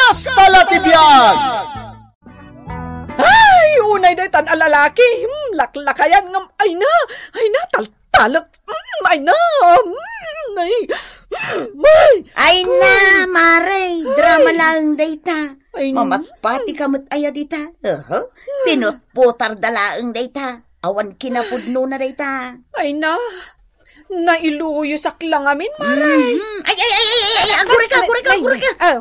Kasta Latibiyag! Ay, unay day tan alalaki. Laklakayan ngam. Ay na, taltalak. Ay na. Ay na, Mare. Drama lang dayta. Ay, Mamatpati kamot aya dita. Pinutputar dalaang dayta. Awan kinapudno na dayta. Ay na. Nailuyo sa klangamin, Maray. Ay, aguri ka.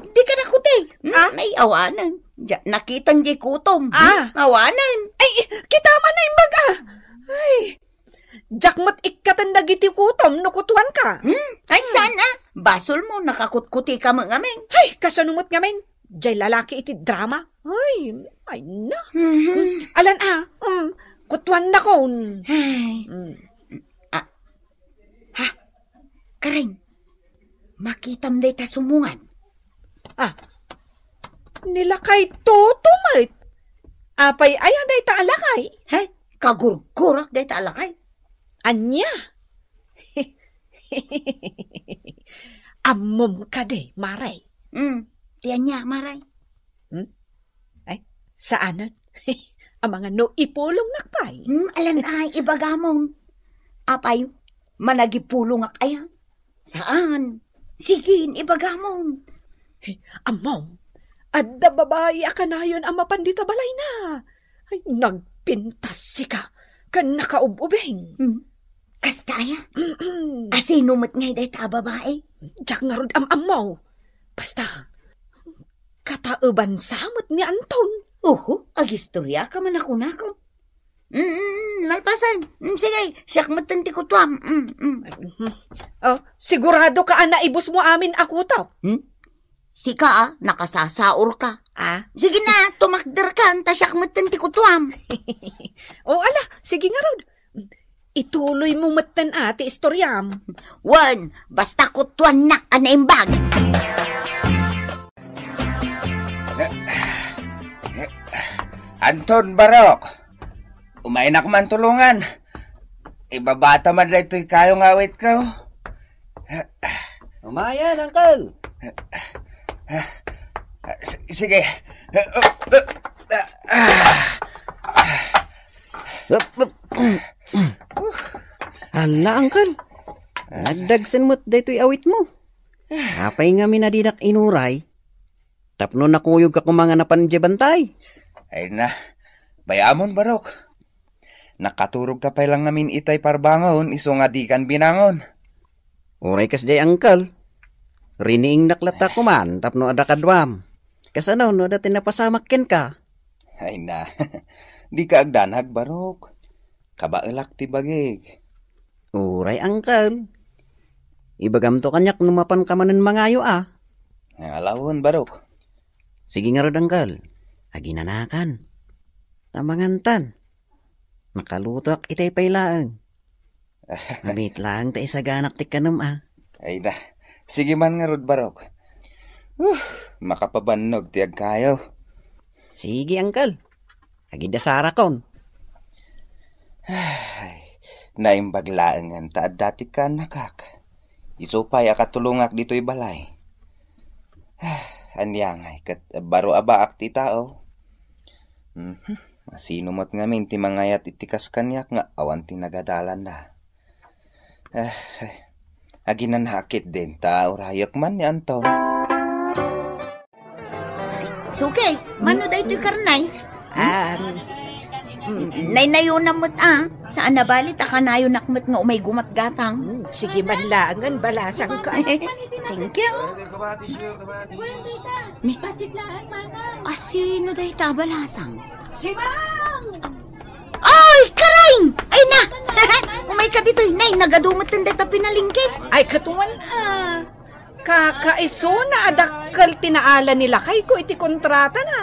Di ka nakuti. Ay, awanan. Nakitang di kutom. Awanan. Ay, kita man na imbaga. Ay, jakmat ikatan dagiti kutom, nukutuan ka. Ay, sana. Basol mo, nakakutkuti ka mga aming. Ay, kasanumot ngamin. Jay lalaki iti drama. Ay na. Alan kutuan na ko. Ay. Karing, makitam day ta sumungan. Nilakay tutumay. Apay aya day ta alakay. Hey, kagurgurak day ta alakay. Anya? Amom ka day, Maray. Tiyan niya, Maray. Ay, saanan? Ang mga no ipulong nakpay. Alan ay, ibagamon. Apay, managipulong ak aya. Saan? Sigin, ibagamon. Amom, adda babae akanayon ang mapandita balay na. Ay, nagpintas sika. Kan nakaububing. Kastaya? Asinumot ngay day ta babae? Diyak nga rod amaw. Basta, katauban samot ni Anton. Agistorya ka man ako. Nalpasan. Sige, siyak matanti ko tuwam. Sigurado ka na ibus mo amin ako tao. Sika nakasasaur ka. Sige na, tumakder ka, siyak matanti ko tuwam. Ala, sige nga rod. Ituloy mo matan ati istoryam. Wan, basta ko tuwan na anaimbag. Anton Barok, umainak man tulungan. Ibabata man na ito'y kayong awit ko. Umayan, Uncle. Sige. Hala, Uncle. Nagdagsan mo't daytoy awit mo. Apay nga minadinak inuray. Tapno nakuyog ka kumanga na panjebantay. Ay na, bayamon Barok. Nakaturog ka pa lang namin itay parbangon, iso nga di kan binangon. Uray kas jay, Uncle. Riniing naklata ko man, tapno ada kadwam. Kasanaw no dati napasamakin ka. Ay na, di ka agdanag Barok. Kabaelak ti bagig. Uray, Uncle. Ibagam to kanyak numapan ka manen mangayo Alawon Barok. Sige nga rod, Uncle. Aginanakan. Tamangantan. Nakalutok itay pailaan. Nabit lang ta isaganak ti kanam Ay na, sige man nga rod Barok. Makapabannog ti agkayo. Sige, Uncle. Agidasara kon. Ay, naimbaglaangan ta dati ka nakak. Isupay akatulungak dito'y balay. Anyangay kat baro abaak ti tao. Masinumat ngamin ti mangayat itikas kanyak nga awan ti nagadalan na. Aginanakit din ta urayak man ni Anton. Sugay, mano da ito'y karnay? Naynayo namot Saan nabalit akanayo nakmat nga umay gumat gatang? Sige man langan, balasang ka. Thank you. Sino da ita balasang? Si Mang! Ay, karaing! Ay na! Umay ka dito, nay, nagadumot ng data pinalingkit. Ay, katuan kakaiso na adakal tinaala nila kay ko iti kontrata na.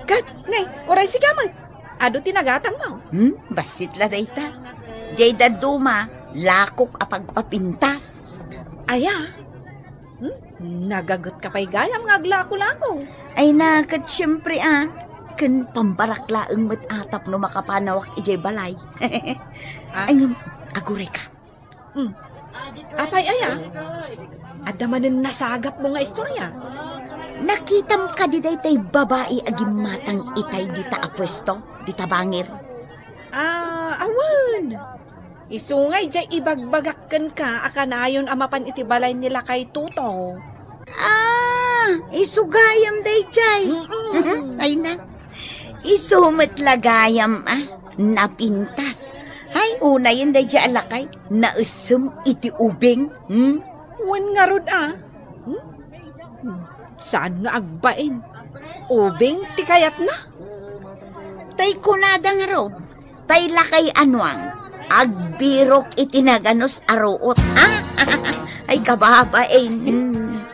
Kat, nay, oray si kamay. Ado tinagatang mo. Basit la dayta. Jay daduma, lakok apagpapintas. Aya, nagagot ka pa'y gayam nga aglako-lako. Ay nakat siyempre kan pambaraklaang matatap no makapanawak ijay balay. Ay nga, aguray ka. Apay aya, adamanin nasagap mo nga istorya. nakitam ka di tay babae agim matang itay di ta apwesto, di ta bangir. Awan. Isungay jay ibagbagakken ka akanayon amapan iti balay nila kay Tuto. Isugayam day jay. Ay na, isumat lagayam napintas. Ay, una yun day jay alakay, nausum iti ubing. Wan nga rod Saan nga agbain? Ubing ti kayat na? Tay kunada nga ro, tay lakay anwang, agbirok itinaganos aruot. Ay kababain.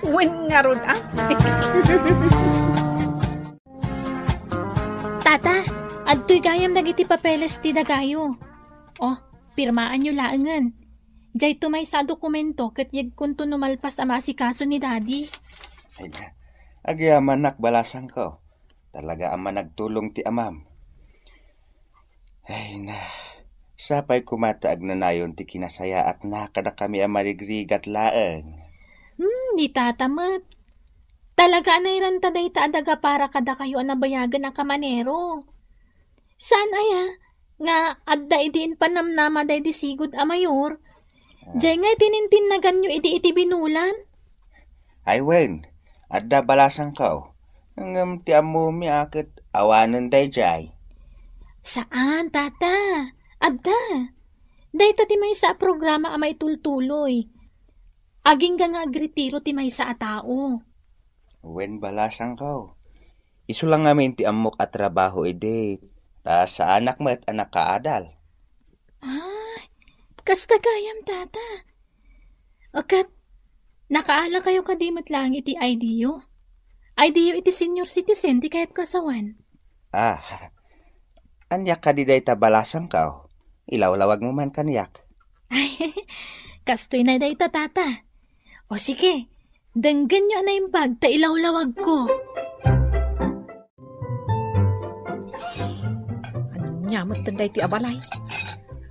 Wan nga rod Tata, adto'y gayam dagiti papeles ti dagayo. Oh, pirmaan nyo laangan. Diyay tumay sa dokumento kat yag kunto numalpas ang masikaso ni Daddy. Ay na, agyaman nak balasang ko. Talaga ama nagtulong ti amam. Ay na, sapay kumataag na nayon ti kinasaya at nakada kami ang marigrigat laeng. Ni tatamat. Talaga anay taday ta adaga para kada kayo ang nabayagan ang kamanero. Saan aya? Nga adda idiin panamnama day di sigud a mayor. Diyay nga tinintin na ganyo iti binulan. Ay wen, adda balasang ko. Hanggang ti amo mi akit awanan day jay. Saan, tata? Adda. Day ta ti may sa programa amay tultuloy. Aging nga agritiro ti may sa atao. Wen balasang ko. Isu lang ngamin ti amok at trabaho ide. Ta sa anak mo at anak kaadal. Kasta gayam, tata. Akat, nakaala kayo kadimot lang iti IDU. IDU iti senior citizen, ti kahit kasawan. Anyak ka di day tabalasang ka. Ilawlawag mo man kanyak. Ay, kastoy na day tata. O sige, danggan nyo na yung bag, ta ilawlawag ko. Nyamot tanday ti abalay.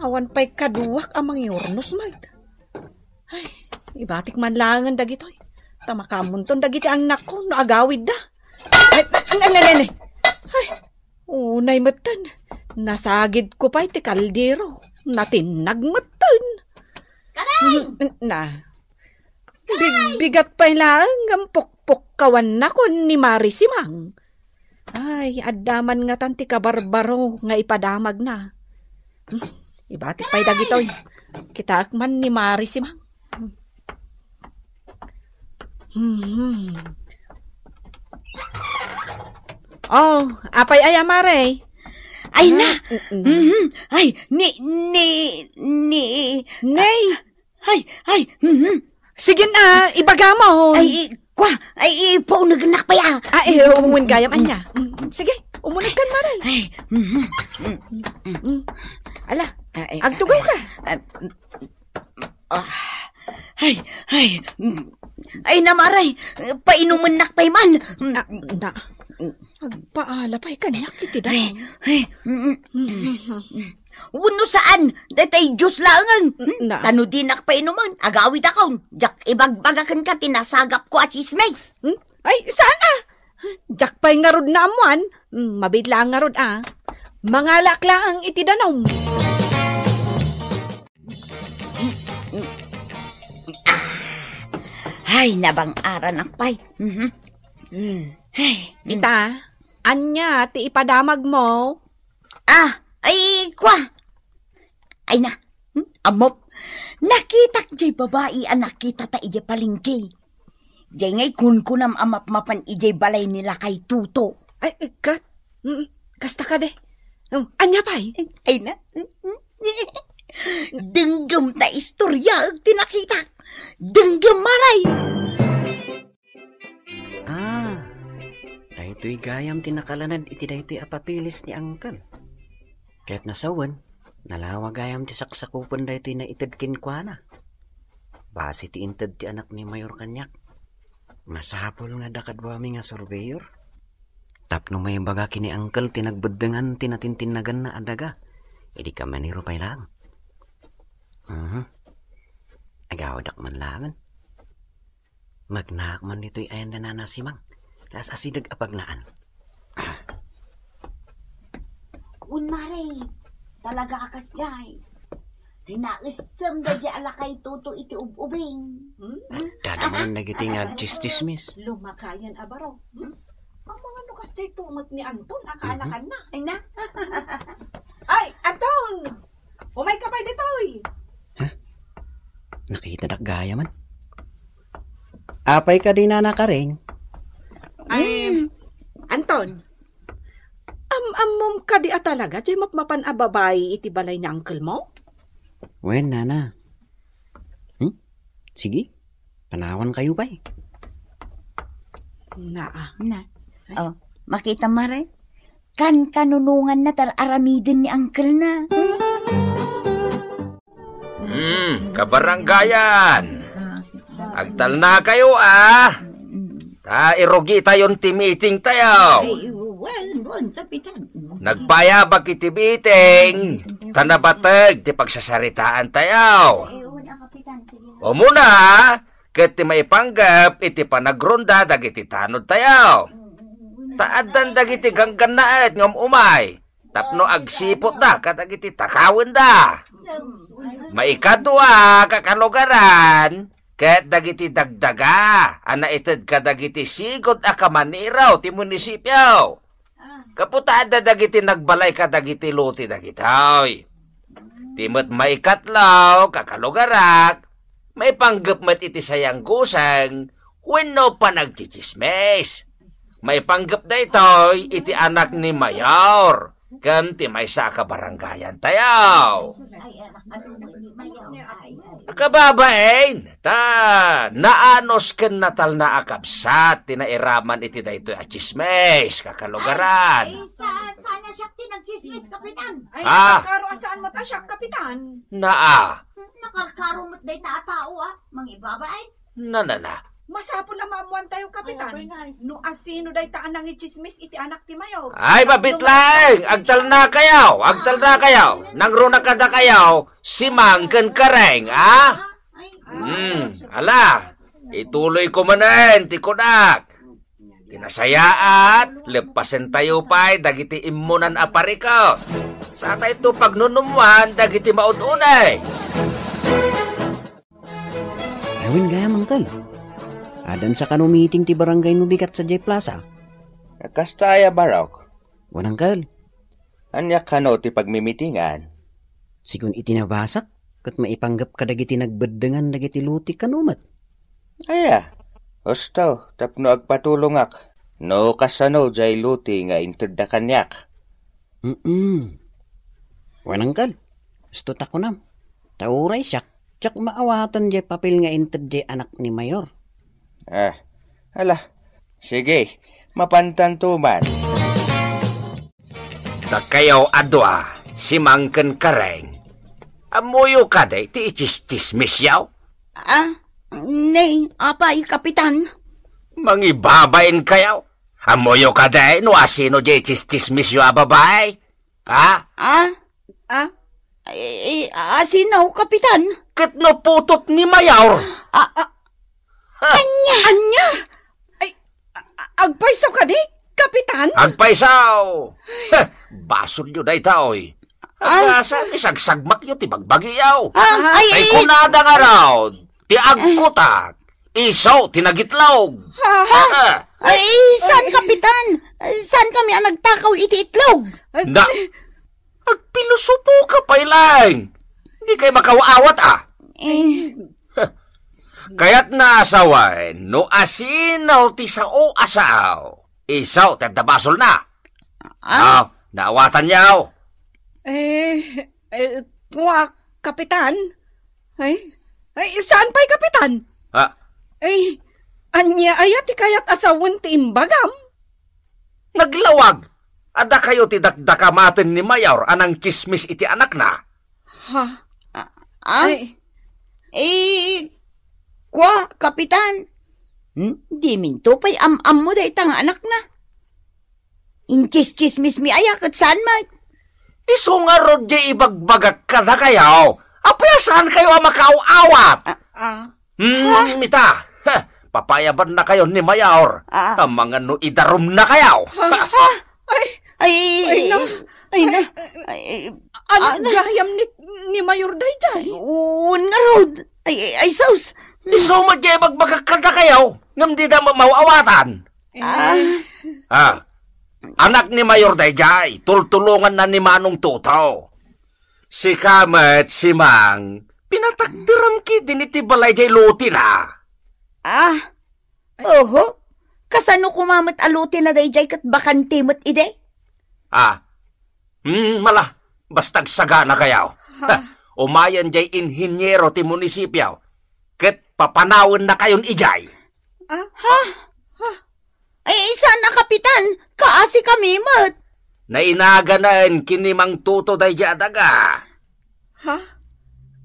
Awan pa'y kaduwak amang yornos mag. Ay, ibatik man langan dagitoy. Tamakamunton dagiti ang nako no agawid da. Ay, ay, unay matan. Nasagid ko pa'y ti kaldero. Natinag matan. Na. Bigat pa'y lang ang pokpok kawan na kon ni Marisimang. Ay, addaman nga tanti kabarbaro nga ipadamag na. Ibatik pa'y dagitoy. Kitaak man ni Marisimang. Oh, apay aya Mare. Ay na! Ay, Nay! Sige na, ibaga mo. Po, naganak pa ya. Umunin gayam anya. Sige, umunag kan Mare. Ala, agtugaw ka. Ay namaray, painuman nakpay man. Agpaala pa'y kanyak iti daw. Uno saan? Datay Diyos langan. Tano di nakpainuman, agawid ako. Jak ibagbagakan ka, tinasagap ko at chismes. Ay, sana? Jak pa'y ngarod na amuan. Mabidla ang ngarod Mangalak lang ang iti danom. Ay, nabang aran nakpay. Ita, anya, ti ipadamag mo. Ay na, amop. Nakitak jay babae nakita ta ije palingki. Jay ngay kunkunam amap-mapan ije balay nila kay Tuto. Ay, kat. Kasta ka de. Anya pa'y? Ay na. Denggam ta istorya ag tinakitak. Denggam maray. Dahito'y gayam tinakalanan iti dahito'y apapilis ni Angkal. Kaya't nasawan, nalawa gayam ti saksakupan dahito'y na itadkin kwa na. Basi ti intad ti anak ni Mayor kanyak. Masapol nga dakadwami nga surveyor. Tapno may baga kini Angkal tinagbedengan tinatintinnagan na adaga. Idi ka maniro pa'y lang. Agawadak man langan. Magnaak man dito'y ayan na nanasimang. Tas asidag apagnaan. Unmare, talaga akas jay. Tinaisam da di alakay tuto iti ubing. Dada man nagitingag chismis. Lumakayan abaro. Ang mga nukas jay tumot ni Anton, akaanakan na. Ay na. Ay, Anton! Umay ka pa ditoy. Nakita dak gaya man. Apay ka din na nakaring. Ay, Anton. Mom ka di talaga, jay mapmapan ababay iti balay ni uncle mo? Wen, nana. Sige, panawan kayo pa eh. Na. Oh, makita mare? Kanunungan na aramidin ni uncle na. Kabaranggayan. Agtal na kayo Ta irogi tayon timiting tayo. Well, kapitan. Nagpayabag iti meeting. Tanabatag ti pagsasaritaan tayo. O muna, ket ti maipanggap iti panagronda dagiti tanod tayo. Taadan dagiti ganggan naet ngam umay. Tapno agsipot da kadagiti takawin da. Maikadwa kakalugaran. Ket dagiti dagdaga, ited kadagiti sigod akamaniraw ti munisipyo. Kaputada dagiti nagbalay kadagiti luti dagitoy. Timot maikatlaw, kakalugarak, may panggap mat iti sayang gusang, wenno pa nagchichismes. May panggap da itoy iti anak ni Mayor, ken ti maysa ka baranggayan tayaw. Kababain, naanos ken natal na akabsat, tinairaman iti daytoy a chismes, kakalugaran. Ay, saan na siya tinag-chismis, kapitan? Ay, nakaruasaan mo ta siya, kapitan. Nakarkaro mo't day tao, mga ibabay. Masapon na maamuan tayo, kapitan. No asino day taan nang ichismis iti anak ti Mayor. Ay, babitlang! Agtal na kayaw! Nangruna kada kayaw, simang ken kareng, ala, ituloy ko manen, tikunak. Tinasayaat, lepasen tayo pa'y dagiti imunan aparikaw. Sa tayo ito pagnunumuan, dagiti maununay. Awin gaya mangkal. Adan sa kanu meeting ti barangay nubikat sa J Plaza. Kastaya barok. Wanang kal. Anya kano ti pagmimitingan? Sigun itinabasak, kat maipanggap kadagiti nagbedengan dagiti luti kanumat. Aya, ostaw, tapno agpatulong ak. No kasano jay luti nga inted da kanyak. Wanang kal. Gusto tako nam. Tauray siyak, tsak maawatan jay papel nga inted jay anak ni Mayor. Sige, mapantantuman. Kayaw adwa, simang ken kareng. Amuyo ka day, ti ichis-chismis yaw? Nay, apay, kapitan. Mangibabain kayaw? Amuyo ka day, no asino jay ichis-chismis yaw ababay? Asinaw, kapitan? Ket no putot ni Mayor? Anya? Ay, agpaisaw ka di, kapitan? Agpaisaw! Basol yun ay taoy. Agpasan, isagsagmak yun, ti bagbagiyaw. Ay kunada nga raw, ti agkutak, isaw, tinagitlaw. Ay, saan, kapitan? Saan kami ang nagtakaw iti itlog? Agpilusupo ka pa ilang. Hindi kayo makawaawat Kaya't naasawain, no asinaw ti sao asaw. Isaw, tadabasol na. Naawatan niyaw. Kapitan? Ay, saan pa'y kapitan? Ay, anya ayat ti kayat asawon ti imbagam? Naglawag. Ada kayo ti dakdakamaten ni Mayor anang chismis iti anak na. Kapitan. Di minto pa'y am mo da itang anak na. Inchis-chismis mi ayak at saan may? Iso nga rodje ibagbagak ka na kayaw. Apaya saan kayo ang makaawat? Mita, papayaban na kayo ni Mayor. Ang mga no idarum na kayo. Ay, Anak gayam ni Mayor Dayday. nga rod. Ay, sus. Isumad kayo magbagakada kayo. Ngam di na mawawatan. Anak ni Mayor Dayday, tultulungan na ni Manong Tuto. Si Kamet, si Mang, pinatakdiram ki din iti balay jay luti na. Oho. Kasano kumamat alutin na dayjay kat bakantimot ide? Mala, bastag saga na kayaw. Umayan jay inhinyero ti munisipyaw. Kat papanawin na kayon ijay. Ay, sana kapitan, kaasi kami mat. Nainaganan kinimang Tuto dayjay adaga.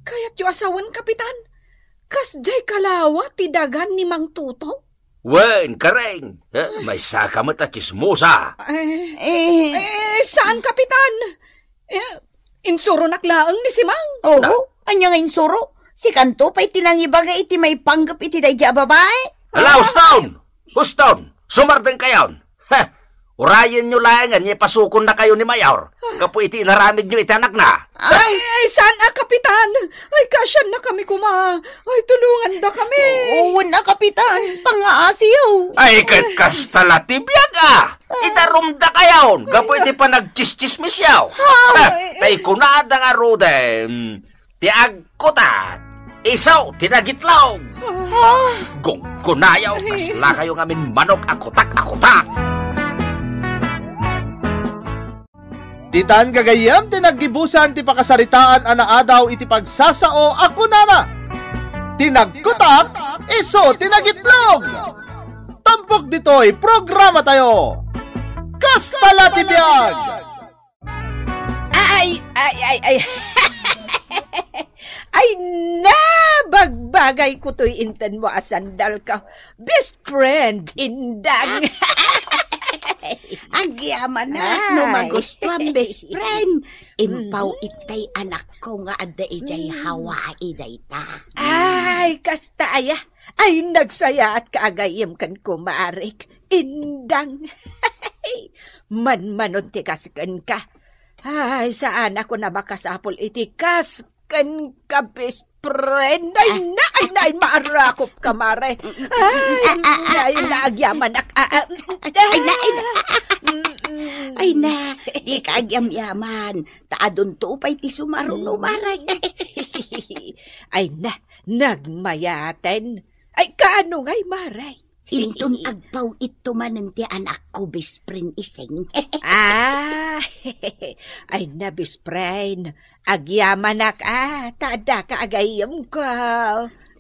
Kaya't yu asawan, kapitan? Kas jay kalawa ti dagan ni Mang Tuto? Wen, kareng. May saka mo ta chismosa. Saan, kapitan? Insuro naklaang ni si Mang. Anya nga insuro. Si Kanto pa'y tinangibaga iti may panggap iti dayjay babae. Hala, Huston! Sumardeng kayon. Urayan nyo lang niya pasukon na kayo ni Mayor. Kapo iti naramid nyo iti anak na. Ay, saan kapitan? Ay, kasyan na kami Ay, tulungan da kami. Na kapitan, pangaasiyo. Ay, kastala tibiyag Itarum da kayon. Kapo iti pa nagchis-chismisyaw. Tay kunada nga rode. Ti agkutat. Isaw, tinagitlaw. Gungkunayaw, kasla kayo ngamin manok akutak-akutak. Titan gagayam tinaggibusan ti pakasaritaan anaadaw iti pagsasao ako nana. Tinagkutak, iso tinagitlog. Tampok dito'y programa tayo. Kastala tibiyag. Ay. Ay, bagbagay ko to'y intan mo asandal ka. Best friend, indang. Ang yaman na, no magustuhan best friend. Impaw itay anak ko nga ada ijay Hawaii dayta. Ay, kasta aya. Ay, nagsaya at kaagayim kan kumarik. Indang. Man-manon ti kaskan ka. Ay, saan ako na makasapol iti kaskan ka best friend. Ay, maarakop ka, mare. Ay, naagyaman ak. Ay na, di kaagyam-yaman. Taadon to pa'y ti sumaruno, maray. Ay na, nagmayaten. Ay, kaano nga'y maray? Intun agpaw ito manen ti anak ko, best friend iseng. Ay na, best friend. Agyamanak, tada ka agayam ko.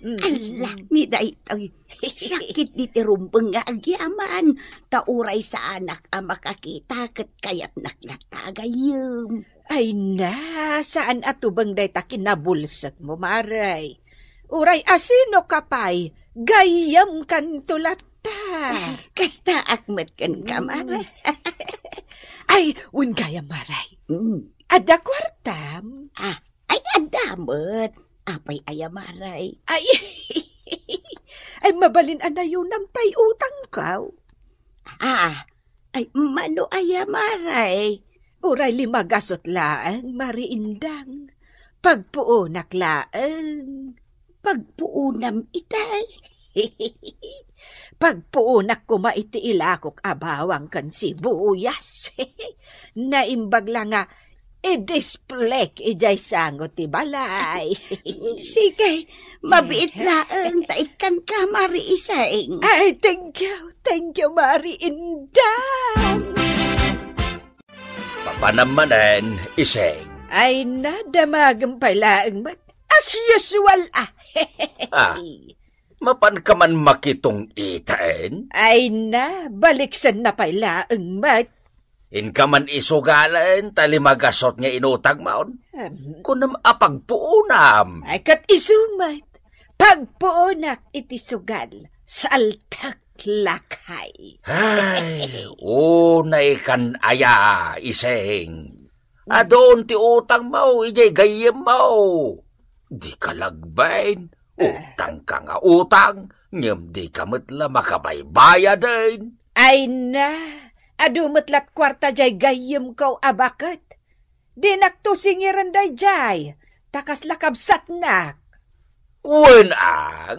Ala, ni daytoy. Sakit di tirumbeng nga agyaman. Tauray sa anak makakita kat kayat naklatagayam. Ay na, saan atubang day ta kinabulsak mo, maray? Uray, asino kapay? Gayam kan tulata. Kasta akmat kan kamara. Ay, un gayam, maray. Ada kwartam? Ay, adamot. Apay ayamaray. Ay, mabalin anayon ng tay utang ka. Ay, mano ayamaray. Uray 5 gasot laang, mariindang. Pagpuunak laang. Pagpuunam itay. Pagpuunak ko maiti ilakok abawang kan sibuyas. Naimbag lang nga, i-displek ijay sangot ti balay. Sige, mabiit laang taikan ka, Mari Iseng. Ay, thank you, Mari Indang. Papanamanan, Iseng. Ay, nadamagang palaang mat. As usual, Mapan ka man makitong itain? Ay na, baliksan na palaang mat. In ka man isugalan, talimagasot nga inutag maon. Kunam apagpuunam. Ay kat isumat, pagpuunak iti sugal, saltak lakay. Ay, unay kan aya, Iseng. Adon ti utang mo, ijay gayem mo. Di ka lagbain, utang ka nga utang. Ngem di kamatla makabaybaya din. Ay na, adumatlat kwarta jay gayem ko abakat. Di naktusingiran day jay, takas lakabsat nak. Wen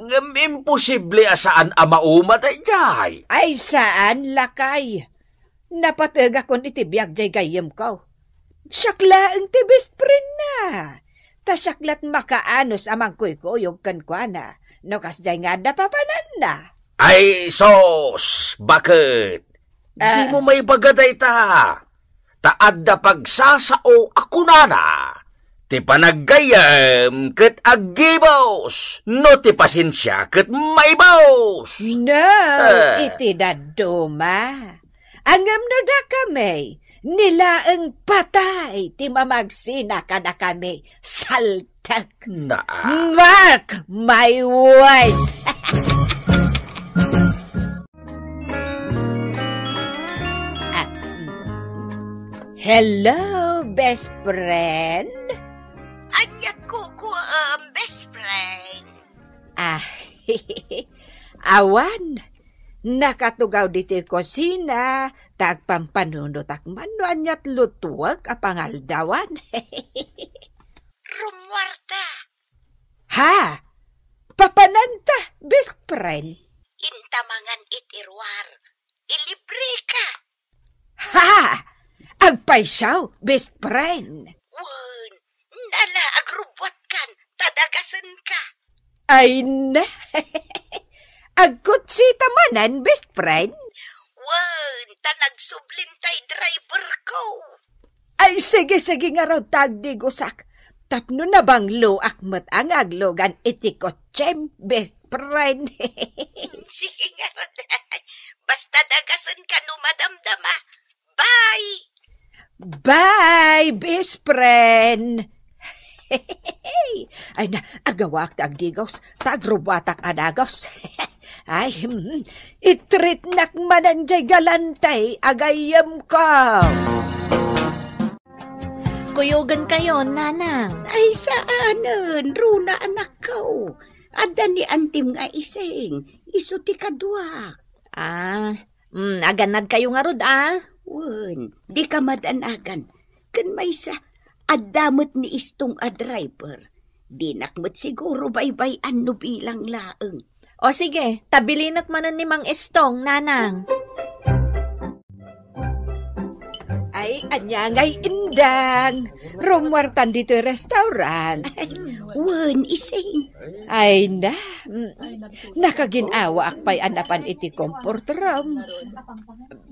ngem imposible asaan amauma jay. Ay saan lakay? Napatega kon itibiyag jay gayem ko. Syakla ang ti best friend na. Tasyaklat makaanos amang kuy-kuyog kan kwa na. No kas jay nga napapanan na. Ay sos, bakit? Di mo may bagaday ta. Taad da pagsasao ako na. Ti panaggayam ket agibos. No ti pasensya ket maibos. No, iti daduma. Angam no da kami. Nilaeng patay ti mamagsina ka na kami. Saltak. Na. Mark my word. Hello, best friend. Anyat ko best friend. Awan. Nakatugaw diti kusina, tagpampanunot akman no anyat lutuwag apangaldawan. Rumwarta. Ha? Papananta, best friend. Intamangan itirwar. Ilibre ka. Ha? Agpaisaw, best friend. Wen, nala agrubot kan, tadagasan ka. Ay na. Agkot si tamanan, best friend. Wen, tanagsublintay driver ko. Ay sige nga raw tagdigusak. Tapno na bang luakmat ang aglogan iti kotsem, best friend. Sige nga raw. Basta dagasan ka no madamdama. Bye! Bye, best friend. Ay na, agawak tagdigos, tagrubatak adagos. Ay, itrit nakmananjay galantay, agayam ko. Kuyogan kayo, nanang. Ay saanan, runa anak ko. Ada ni antim nga iseng, iso ti kadwa. Aganad kayo nga rod, Wen, di ka madanagan. Kan may sa adamot ni istong a driver. Di nakmat siguro baybay-an no bilang laeng. O sige, tabilinat manan ni Mang Estong, nanang. Ay, anyangay indang. Rumwartan dito yung restaurant. Wen, iseng. Ay na, nakaginawa akpay anapan iti comfort room.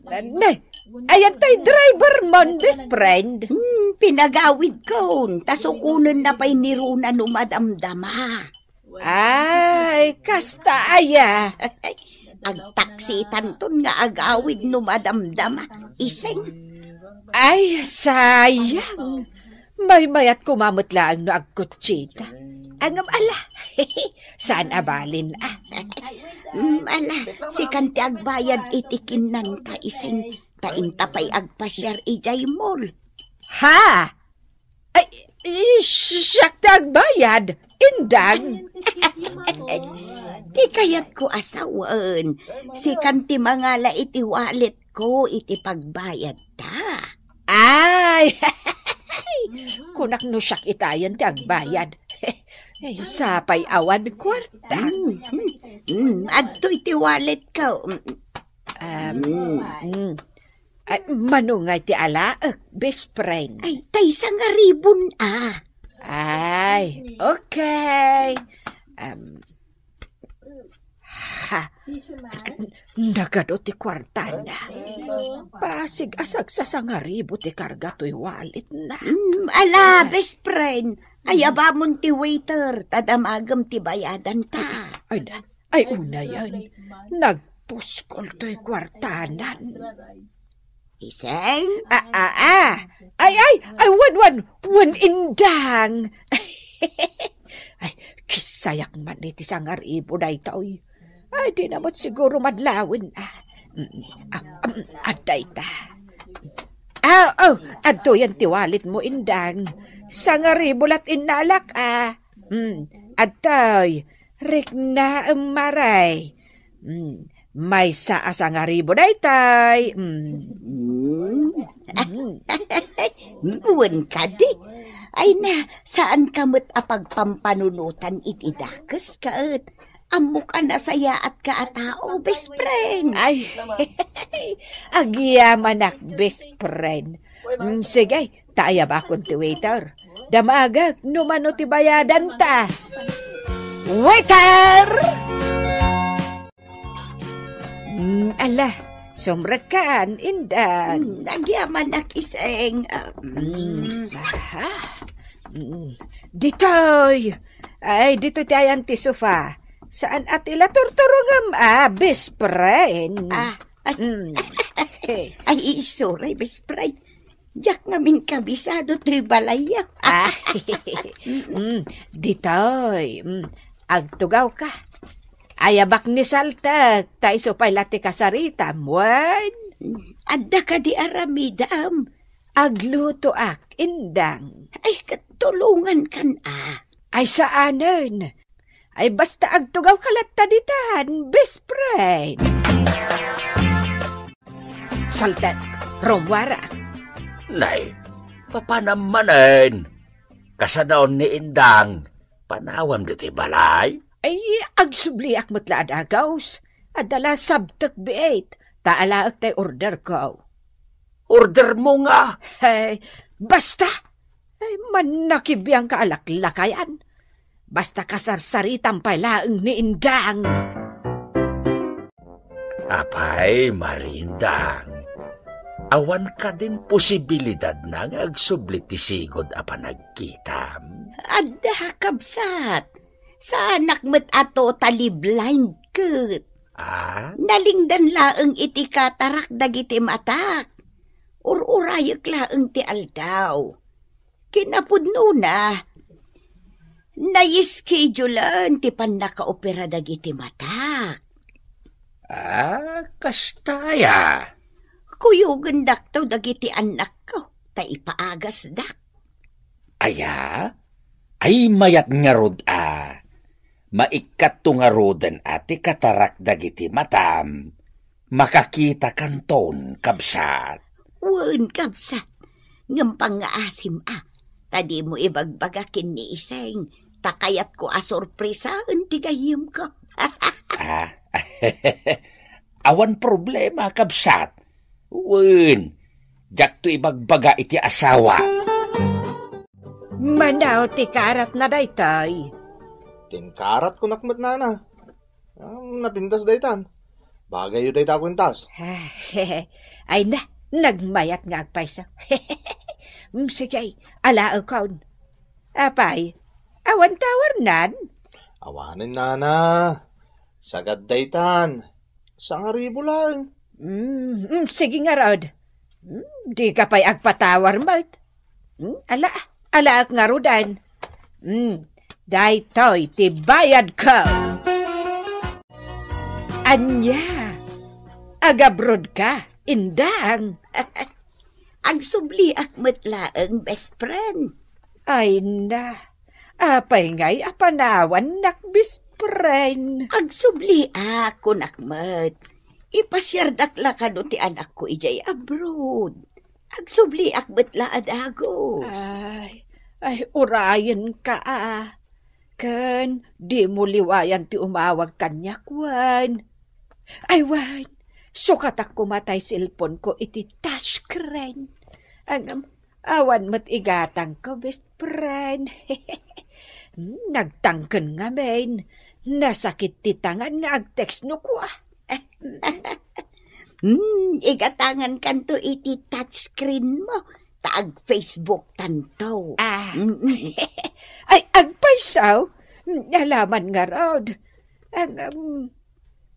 Nay, ayan tay driver mon, best friend. Pinagawid ko, tasukunan na pa'y niruna no madamdama. Ay, kasta aya. Ang taksi tanton nga agawid no madamdama, iseng. Ay, sayang. May-mayat kumamutlaang no agkutsita. Angam ala, saan abalin Ala, si kanti agbayad itikinan ka iseng, taintapay agpasyar ijay mall. Ha? Ay, siyak agbayad, indang. Di kayat ko asawan, si kanti mangala iti wallet ko iti pagbayad ta. Ay, kunak no siyak itayan ti agbayad. Sapay awan kwarta. Adto iti wallet ko. Ay, manungay ti alaak, best friend. Ay, tay sangaribon Ay, okay. Nagado ti kwartana. Pasig asag sa sangaribo ti karga to'y wallet na. Ala, best friend. Ayabamon ti waiter, tadamagam ti bayadan ta. Ay una yan. Nagpuskol to'y kwartanan. Iseng? Ay, wan indang. Ay, kisayak man iti sangaribo na ito'y. Ay, di naman siguro madlawin. Aday ta. Adto yan tiwalit mo, indang. Sangaribo lat inalak, Adtoy, Rikna maray. May saas ang aribo daytay. Uwan ka di. Ay na, saan kamot apagpampanunutan itidakas kaat? Amok na saya at kaatao, best friend. Ay, agyaman ak best friend. Sige, taaya ba akong waiter? Damagag, numano ti bayadan ta. Waiter! Ala, sumrakan, indan. Nagyaman ak iseng. Ditoy! Ay, dito tayo ti sofa. Saan at ila turturungam, best friend? Ay, sorry, best friend. Diyak ngamin kabisado to'y balaya. Ditoy, agtugaw ka. Ayabak ni Saltag, tayo supay lati kasarita, muwan. Adda ka di aramidam. Agluto ak, indang. Ay, katulungan kan Ay, saanan? Ay, basta agtugaw kalat taditan, best friend. Saltag, romwara. Nay, papanamanin. Kasanaon ni Indang, panawam dito balay. Ay, agsubli ak matlaad agaws. Adala sabtak biit. Taala ak tay order ko. Order mo nga. Ay, basta. Ay, manakibiyang kaalaklakayan. Basta kasarsaritan palaang ni Indang. Apay, Marindang. Awan ka din posibilidad na nga agsublit ti sigod apa nagkitam. Adda kabsat. Sa anak met ato taliblind ket. Nalingdan laeng iti katarak dagiti matak. Ururayek laeng ti aldaw. Kinapudno na. Naischedulean ti panakaopera dagiti matak. Kastaya. Kuyugan daktaw dagiti anak ko. Ta ipaagas dak. Aya? Ay mayat nga rod Maikat to nga rodan ati katarak dagiti matam. Makakita kanton, kabsat. Wan, kabsat. Ngampang nga asim Tadi mo ibagbagakin ni iseng. Takayat ko sorpresaan ti gayim ko. Awan problema, kabsat. Wan, jak to ibagbaga iti asawa. Manaw ti karat na daytay. Tinkarat ko nakmat nana. Napintas daytan. Bagay yu dayta kwintas. Ay na, nagmayat nga agpaysa. Sige, ala kaun. Apay, awan tawarnan. Awanin nana. Sagad daytan. Sangaribo lang. Sige nga rod. Di ka pa'y agpatawar mat. Ala ak nga rodan. Daytoy, tibayad ko. Anya, agabrod ka, Indang. Agsubli akmet laeng best friend. Ay na, apay ngay apanawan nak best friend. Agsubli ako nakmet. Ipasyardak la kano ti anak ko ijay abroad. Agsubli akmet laad agos. Ay, urayan ka Kan, di mo liwayan ti umawag kanya, Kwan. Ay, Wan, sukat ak kumatay silpon ko iti touchscreen. Awan mat igatang ko, best friend. Nagtangken nga, men. Nasakit ti tangan nga ag-text no ko, Igatangan kanto iti touchscreen mo. Taag Facebook tanto. Ay, agpaysaw. Nalaman nga rod.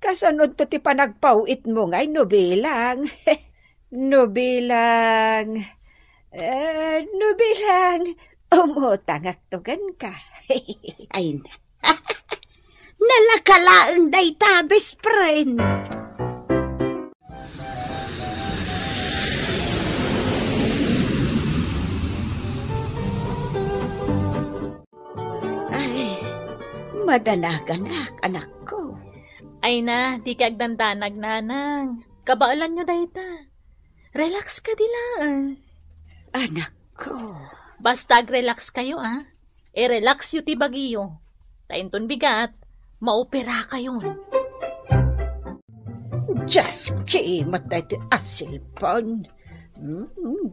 Kasanod to ti panagpauit mo nga'y nobelang. Nobelang. Umutangak tugan ka. Ay na. Nalakalaang dayta, best friend. madanagan anak ko. Ay na, di ka agdandanag, nanang. Kabaalan nyo dayta. Relax ka dilaan. Anak ko. Basta relax kayo, relax yu ti bagiyo. Tainton bigat, maopera kayo. Just kimat na iti asilpon.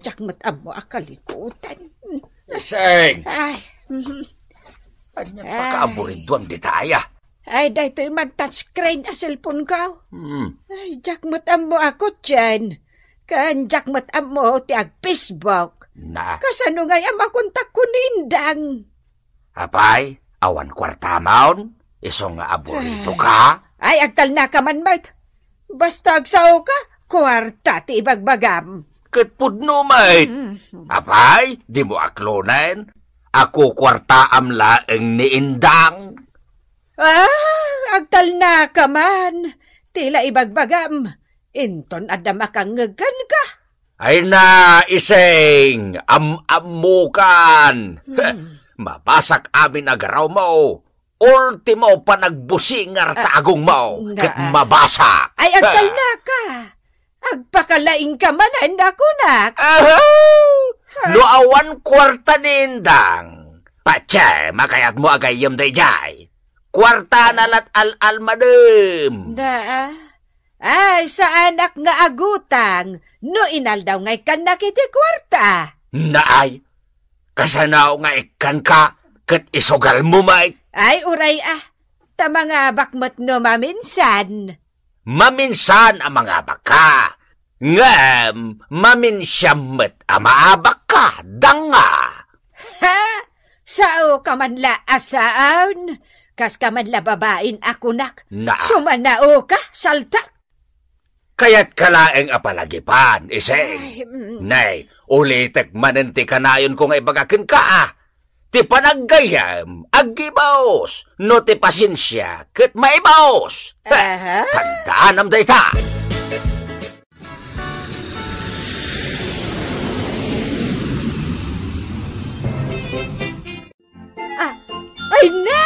Jakmat amo akalikutan. Iseng! Ay, Anya pagkaaburidwan di tayo. ay dahito yung mag-touchscreen asilpon ka. Ay, jakmat amo ako dyan. Kan jakmat amo ti ag-Facebook. Na, Kasano nga yung makontak ko nindang. apay, awan kwarta maon, iso nga aburito ka. Ay, agtal na ka man, mate. Basta agsaw ka, kwarta ti ibagbagam. Katpudno, mate. Apay, di mo aklonan. Ako kwarta amla ang niindang. Agtal na ka man. Tila ibagbagam. Inton adda makangagan ka. Ay na, iseng, amukan. Mabasak amin agaraw mo. Ultimo pa nagbusingar taagong mo. Kat mabasak. Ay, agtal na ka. Agpakalaing ka man, ako nak. No awan kwarta nindang. Pache, makayat mo agayam dayjay. Kwarta nalat al madem. Ay, sa anak nga agutang, no inaldaw ngay kan nakiti kwarta. Naay, kasanaw nga ikan ka, kat isugal mo, Mike. Ay, uray ta mga bakmat no maminsan. Maminsan ang mga baka. Ngam, maminsyammet ang maabak ka, danga. Ha? Sao ka man la asaan? Kas ka man la babain ako nak. Na. Sumanao ka, saltak. Kaya't kalaeng apalagipan, iseng. Nay, ulitek manenti kanayon kung ibagakin ka, Ti panaggayam, aggibaos, no ti pasensya, ket maibaos. Tandaan am dayta. Ay na!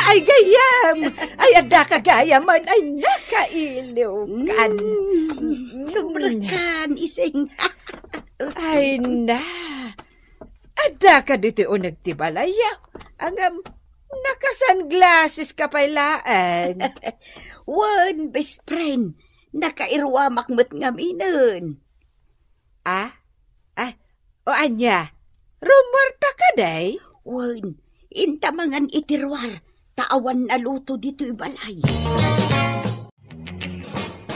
Ay gayam! Ay ada kagayaman! Ay nakailukan! Sobrakan, iseng. Ay na! Ada ka dito o nagtibalaya. Ang nakasunglasses ka pailaan. Wan, best friend. Nakairwamak mo't ngaminon. O anya, rumorta ka day? Wan, intamangan itirwar. Taawan na luto dito ibalay.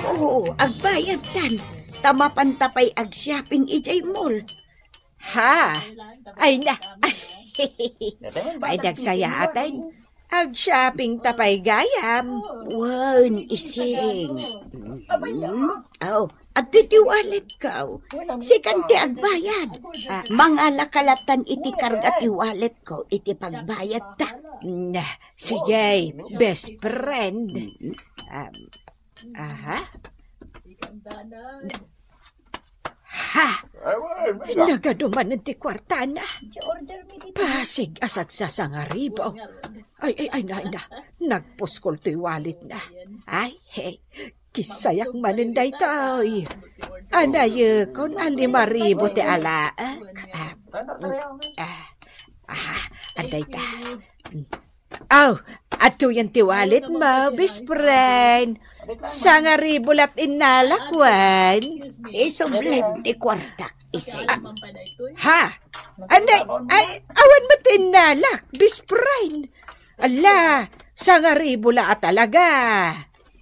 Oo, agbayad tan. Tamapantapay ag shopping ijay mall. Ha? Ay na! Ay nagsaya atay. Ag shopping tapay gayam. Wan, ising. At titiwalit ka. Sikan ti agbayad. Mga lakalatan iti karga ti wallet ko, iti pagbayad ta. Sige, best friend. Ha! Nagaduman ti kwartana. Pasig asag sa sangaribo. Ay na. Nagpuskol ti wallet na. Ay, hey. Kisayak maninday taoy. Anay kon 5,000 ti alaak. Anday ta. Ato yan ti wallet mo, best friend. 5,000 lat inalakwan. Isublen ti kwartak, isay. Ha? Anay, awan mo tinalak, best friend. Ala, 5,000 la talaga.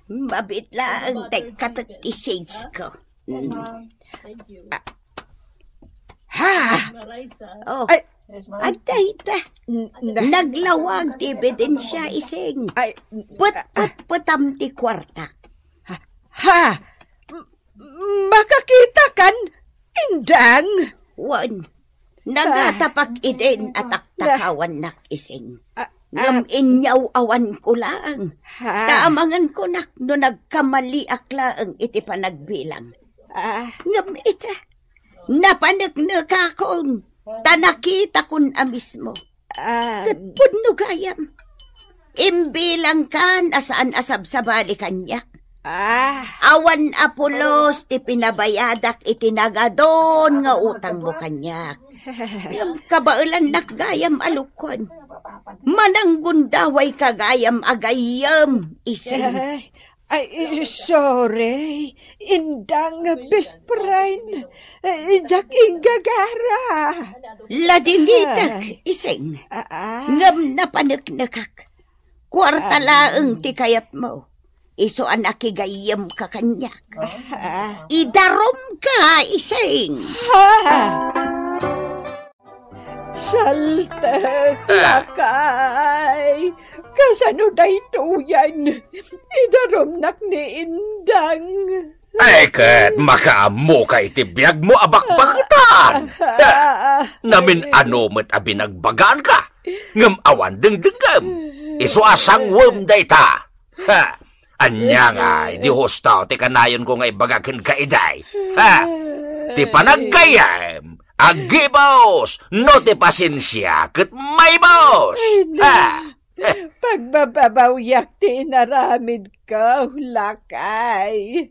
Mabit lang tay katak ti shades ko. Ha? Oh, atay ta. Naglawag ti ebidensya iseng. Putam ti kwartak. Ha? Makakita kan? Indang? Wan, nagatapak iden atak takawan nak iseng. Ngam inyaw awan ko lang. Taamangan ko nak no nagkamali akla ang iti panagbilang. Ngam ita, napanagnak akong tanakita kun amismo. Katpudno gayam. Imbilang kan asaan asab sa balikanyak. Awan Apolos ti pinabayadak itinagadon nga utang mo kanyak. Kabailan nakgayam alukon. Mananggun daway kagayam agayam ising. Ay, sorry. Indang best friend. Jak inggagara. Ladingitak ising. Ngam na panagnakak. Kwarta laeng ti kayat mo. Iso anak igayam ka kanyak. Idarom ka ising. Saltek lakay. Kasano da ito yan? Idaromnak ni Indang. Ay, kat makaamo ka itibiyag mo abakbakitan. Namin ano mat abinagbagaan ka. Ngam awan dengdenggam. Iso asang wom dayta. Ha, anya nga, di hostaw, ti kanayon ko nga ibagakin ka iday. Ha, ti panaggayam, agibos, no ti pasensya, kat may bos. Ha, Pagbababawiyak ti inaramid ka, lakay.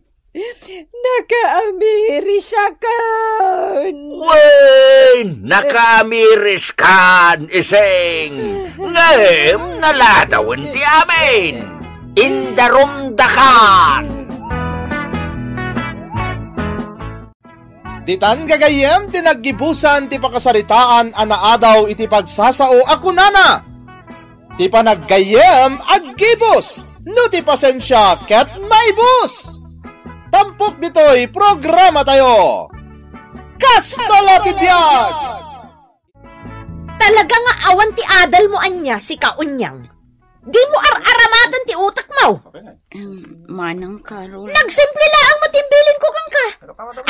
Nakaamiris kan. Wen, nakaamiris kan, iseng. Ngayon, naladawan ti amin. Indarumdakan. Ditan gagayem ti naggibusan ti pakasaritaan anaadaw iti pagsasao ako nana. Ti panaggayem aggibos no ti pasensya ket maibus. Tampok ditoy programa tayo. Kastala ti biyag. Talaga nga awan ti adal mo anya si Kaunyang. Di mo ar-aramatan ti utak mo. Manang Carol. Nagsimple lang mo timbilin ko kang ka.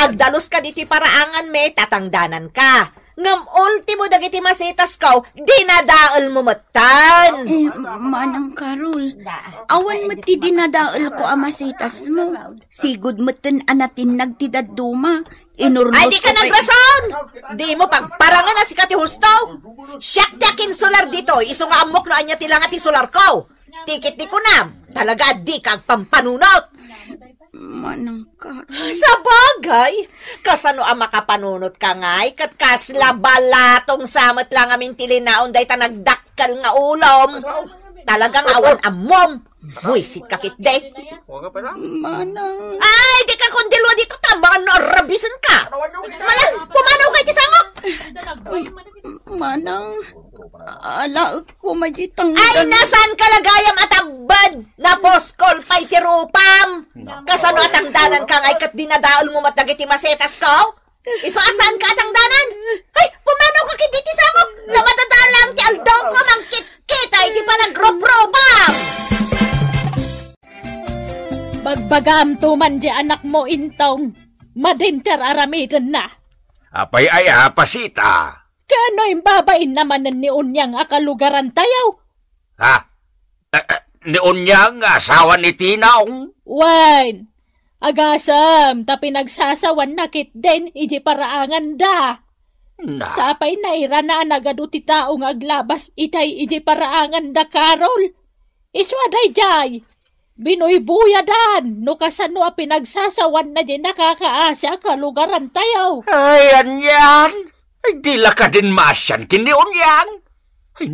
Agdalos ka diti paraangan me, tatangdanan ka. Ngam ultimo dagiti masetas kaw, dinadaal mo matan. Manang Carol. Awan mo ti dinadaal ko amasitas mo. Sigud mo tin anatin nagtidaduma. Inurnos ay di ka nagrason! Di mo pagparangan na si Kati Hustaw. Siyak dakin solar dito, iso nga amok na anya tilangat ti solar ko. Tikit di ko na, talaga di kag pampanunot. Manang Carol. Sa bagay, kasano ang makapanunot ka ngay, kat kasla balatong samat lang aming tilinaon day ta nagdakkal nga ulom. Talagang awan amom. Buisit kakit de. Manang. Ay, di ka kundilwa dito tambangan no arabisan ka. Malang, pumanaw kayo samok. Manang. Ala ko magitang. Ay, nasan kalagayam at agbad na poskol pa'y tirupam. Kasano at ang danan ka ngay kat dinadaol mo matagiti masetas ko? Iso asan ka at ang danan? Ay, pumanaw ka kit diti samok. Na matadaan lang ti aldaw ko mangkit-kit ay di pa nagropropam. Bagbagam tuman di anak mo intong, madinter aramidan na. Apay ay pasita. Kano'y babain naman ni Unyang akalugaran tayaw? Ha? Ni Unyang asawa ni Tinaong? Wan, agasam, ta pinagsasawan nakit din, iji paraangan da. Na. Sapay naira na nagado ti taong aglabas itay iji paraangan da Carol. Iswaday jay. Binoy-buyadan, no kasano a pinagsasawan na di nakakaasa kalugaran tayo. Ay, yan. Ay, dila ka din masyan kiniun yan. Ay,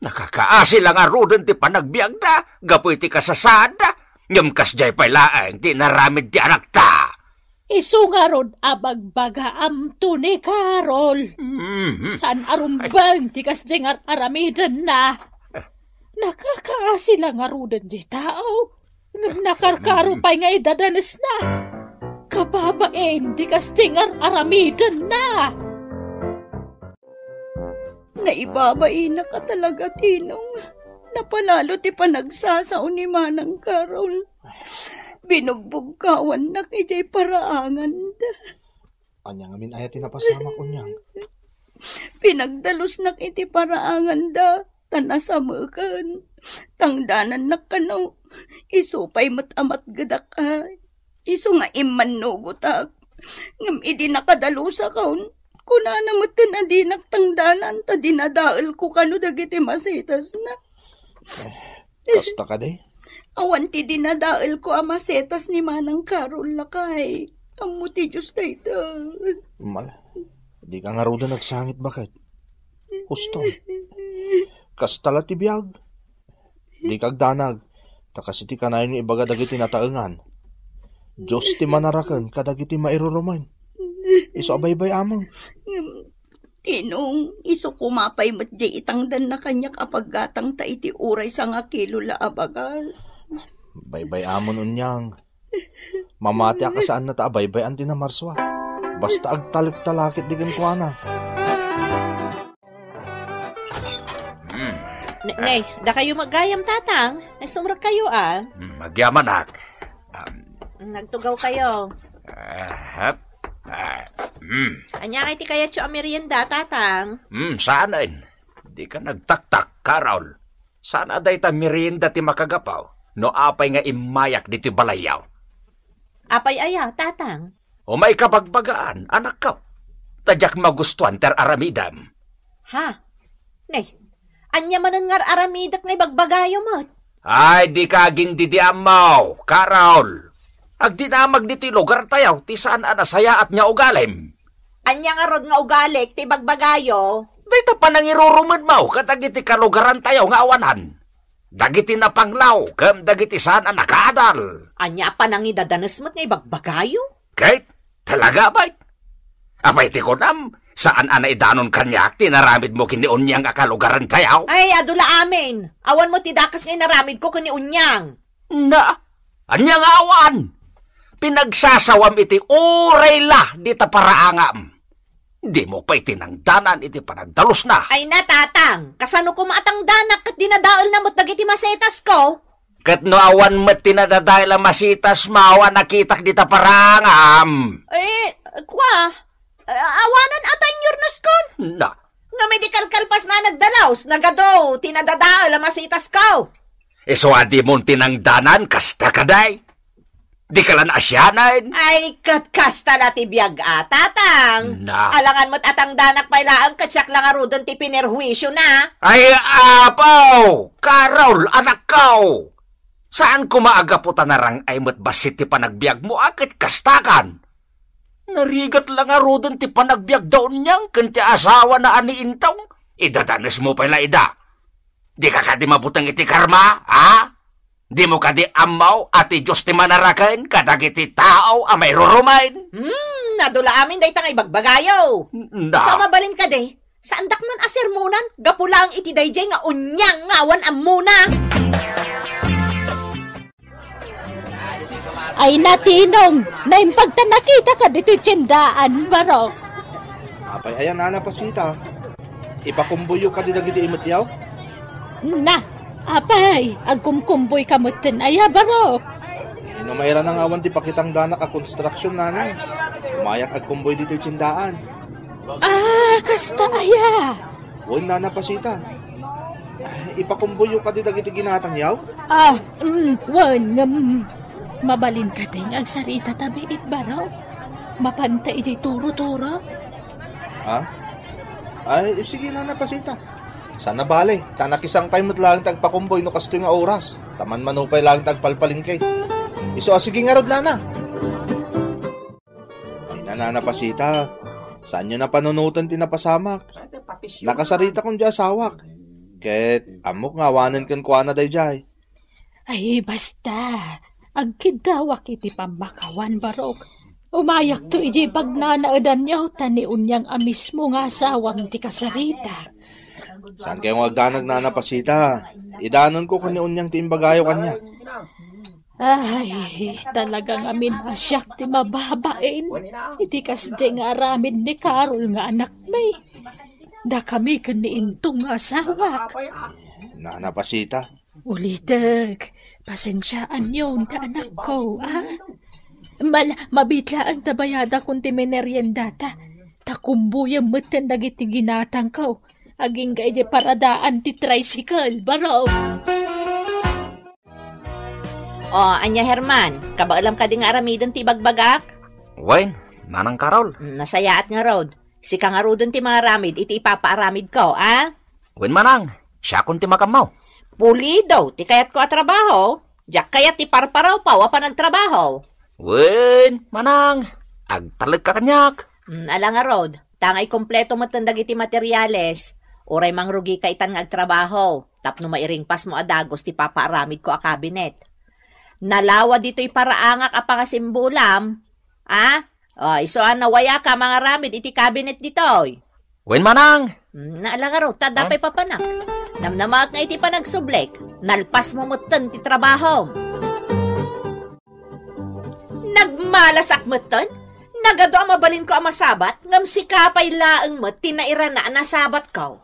nakakaasi lang arudan ti panagbiag na. Gapoy ti kasasada. Nyamkas jay pailaang ti naramid ti anak ta. Isu nga rod abagbaga amto ni Carol. San arumbang ti kasjengar aramidan na. Nakakaasi lang arudan di tao. Nakarkaro pa'y nga idadanas na. Kababain, di kastingar aramidan na. Naibabain na ka talaga, Tinong. Napalalo ti panagsasao ni Manang Carol. Binugbugkawan na kay paraangan da. Anyang amin ayat tinapasama ko niyang. Pinagdalos na iti paraangan da. Tanasamakan. Tangdanan na kano. Isupay matamat gadak ay. Isu nga imanugutak. Ngam idi nakadalusa kaun. Kuna namat ka na di naktangdanan. Ta dinadaal ko kano dagiti masitas na. Kasta ka day. Awan ti dinadaal ko ang masetas ni Manang Carol lakay. Amo ti Diyos na ito. Mala, di ka nga ro na nagsangit bakit? Gusto. Kastala ti biyag. Di kag danag. Takasiti ka na yun ibaga dagiti nataengan. Diyos ti manarakan kadagiti mairuruman. Iso abaybay amang. Tinong, iso kumapay mat di itangdan na kanyak apaggatang ta iti uray sa nga kilo la abagas. Baybay amon unyang. Mamati ka saan na ta abaybay anti na marswa. Basta agtalik-talakit di gankwana. Nay, da kayo magayam tatang. Sumrak kayo Magyaman ak. Nagtugaw kayo. Anya kay ti kaya tso merienda tatang. Saanin? Di ka nagtaktak, Carol. Sana day ta merienda ti makagapaw. No apay nga imayak diti balayaw. Apay aya, tatang. O may kabagbagaan, anak ka. Tadyak magustuhan ter aramidam. Ha? Nay, anya manan ngar aramidak nga ibagbagayo mo. Ay, di kaging didiamaw, Carol. Agdinamag diti lugar tayaw, ti saan anasaya at nya ugalim. Anya nga rod nga ugalik, ti bagbagayo. Dito pa nang irurumad mo, katagiti kalugaran tayaw nga awanan. Dagiti na panglaw, kam dagiti saan anakadal. Anya pa nang idadanas mo't nga ibagbagayo? Kahit, talaga ba'y? Apay ti ko nam, saan idanon kanyak, tinaramid mo kini unyang akalugaran tayaw? Ay, adula amin. Awan mo ti dakas nga naramid ko kini unyang. Na, anyang awan. Pinagsasawam iti uray la di ta paraangam. Di mo pa itinangdanan iti panagdalos na. Ay natatang, kasano ko maatang danak kat dinadaol na mo't dagiti masetas ko? Kat no awan mo't tinadadahil ang masitas mawa nakitak di ta paraangam. Awanan atay nyurnos kon. Na. Nga medical kalpas na nagdalaws, nagado, tinadadaol ang masitas ko. Iso adi mong tinangdanan, kasta kaday. Di ka lang asyanan. Ay, kasta la ti biyag tatang. Na. Alangan mo't atang danak pailaan katsyak lang arudon ti pinerhuisyo na. Ay, apaw! Carol, anak ko! Saan ko maagaputan na rang ay mo't basit ti panagbiag mo akit kastakan? Narigat lang arudon ti panagbiag daon niyang kanti asawa na ani intong. Idadanas mo pala ida. Di ka kadi mabutang iti karma, ha? Di mo kadi amaw ati Diyos ti manarakan kadagiti tao a may rurumain? Nadula amin day tangay bagbagayo. Na. So mabalin ka de, saan dakman asermonan, gapulang iti dayjay nga unyang ngawan amuna. Ay natinong, naimpagta nakita ka dito tiyendaan, Barok. Apay ayan na pasita. Ipakumbuyo ka di dagiti imatyaw? Na, apay, agkumkumboy ka mo tin, aya, Barok. Inumayra ng awan ti pakitang danak a construction nanay. Umayak agkumboy dito yung tsindaan. Kasta aya. Huwag na napasita. Ipakumbuyo ka di dagiti ginatang yaw? Mabalin ka din ang sarita tabiit, Barok. Mapantay di turo-turo. Ay, sige na napasita. Sana bale, tanakisang kayo mo't lang tagpakumboy no kasto nga oras. Taman manupay lang tagpalpalingkay. Iso sige nga rod nana. Ay nananapasita. Saan nyo na panunutan tinapasamak? Nakasarita kong di asawak. Ket amok ngawanan kan kuana day jay. Ay basta. Agkidawak iti pambakawan, Barok. Umayak to iji pagnanaadan niyaw tani unyang amis mo nga asawam ti kasarita. Saan kayo magdanag na napasita? Idanon ko kani unyang tiimbagayo kanya. Ay, talagang amin asyak ti mababain. Iti kasdi nga aramid ni Carol nga anak may. Da kami kaniintong nga asawak. Nanapasita. Ulitek, pasensyaan yun ta anak ko, mabitla ang tabayada kung ti meneryendata. Takumbuya matan dagiti ginatang ko. Aging gaje paradaan ti tricycle, Barok. Anya Herman, kabaalam ka di nga aramidan ti bagbagak? Wain, manang Carol. Nasayaat nga rod. Si ka nga rodon ti mga ramid, iti ipapaaramid ko, Wain manang, siya kun ti makamaw. pulido, ti kayat ko trabaho. Diyak kayat ti parparaw pa, wapa nagtrabaho. Wen, manang, agtalag ka kanyak. Ala nga rod, tangay kompleto mo tandag iti materyales. Oray mangrugi ka itan nga agtrabaho. Tapno mairing pas mo adagos ti papaaramid ko a kabinet. Nalawa dito'y paraangak a pangasimbulam. Isoan na waya ka mga ramid iti kabinet dito'y. Wen, manang. Naala nga rod, tadapay papanak. Namnamak nga iti panagsublek. Nalpas mo mutan ti trabaho. Nagmalasak mutan? Nagado ang mabalin ko ang masabat, ngam si kapay laeng mo, tinaira na nasabat ko.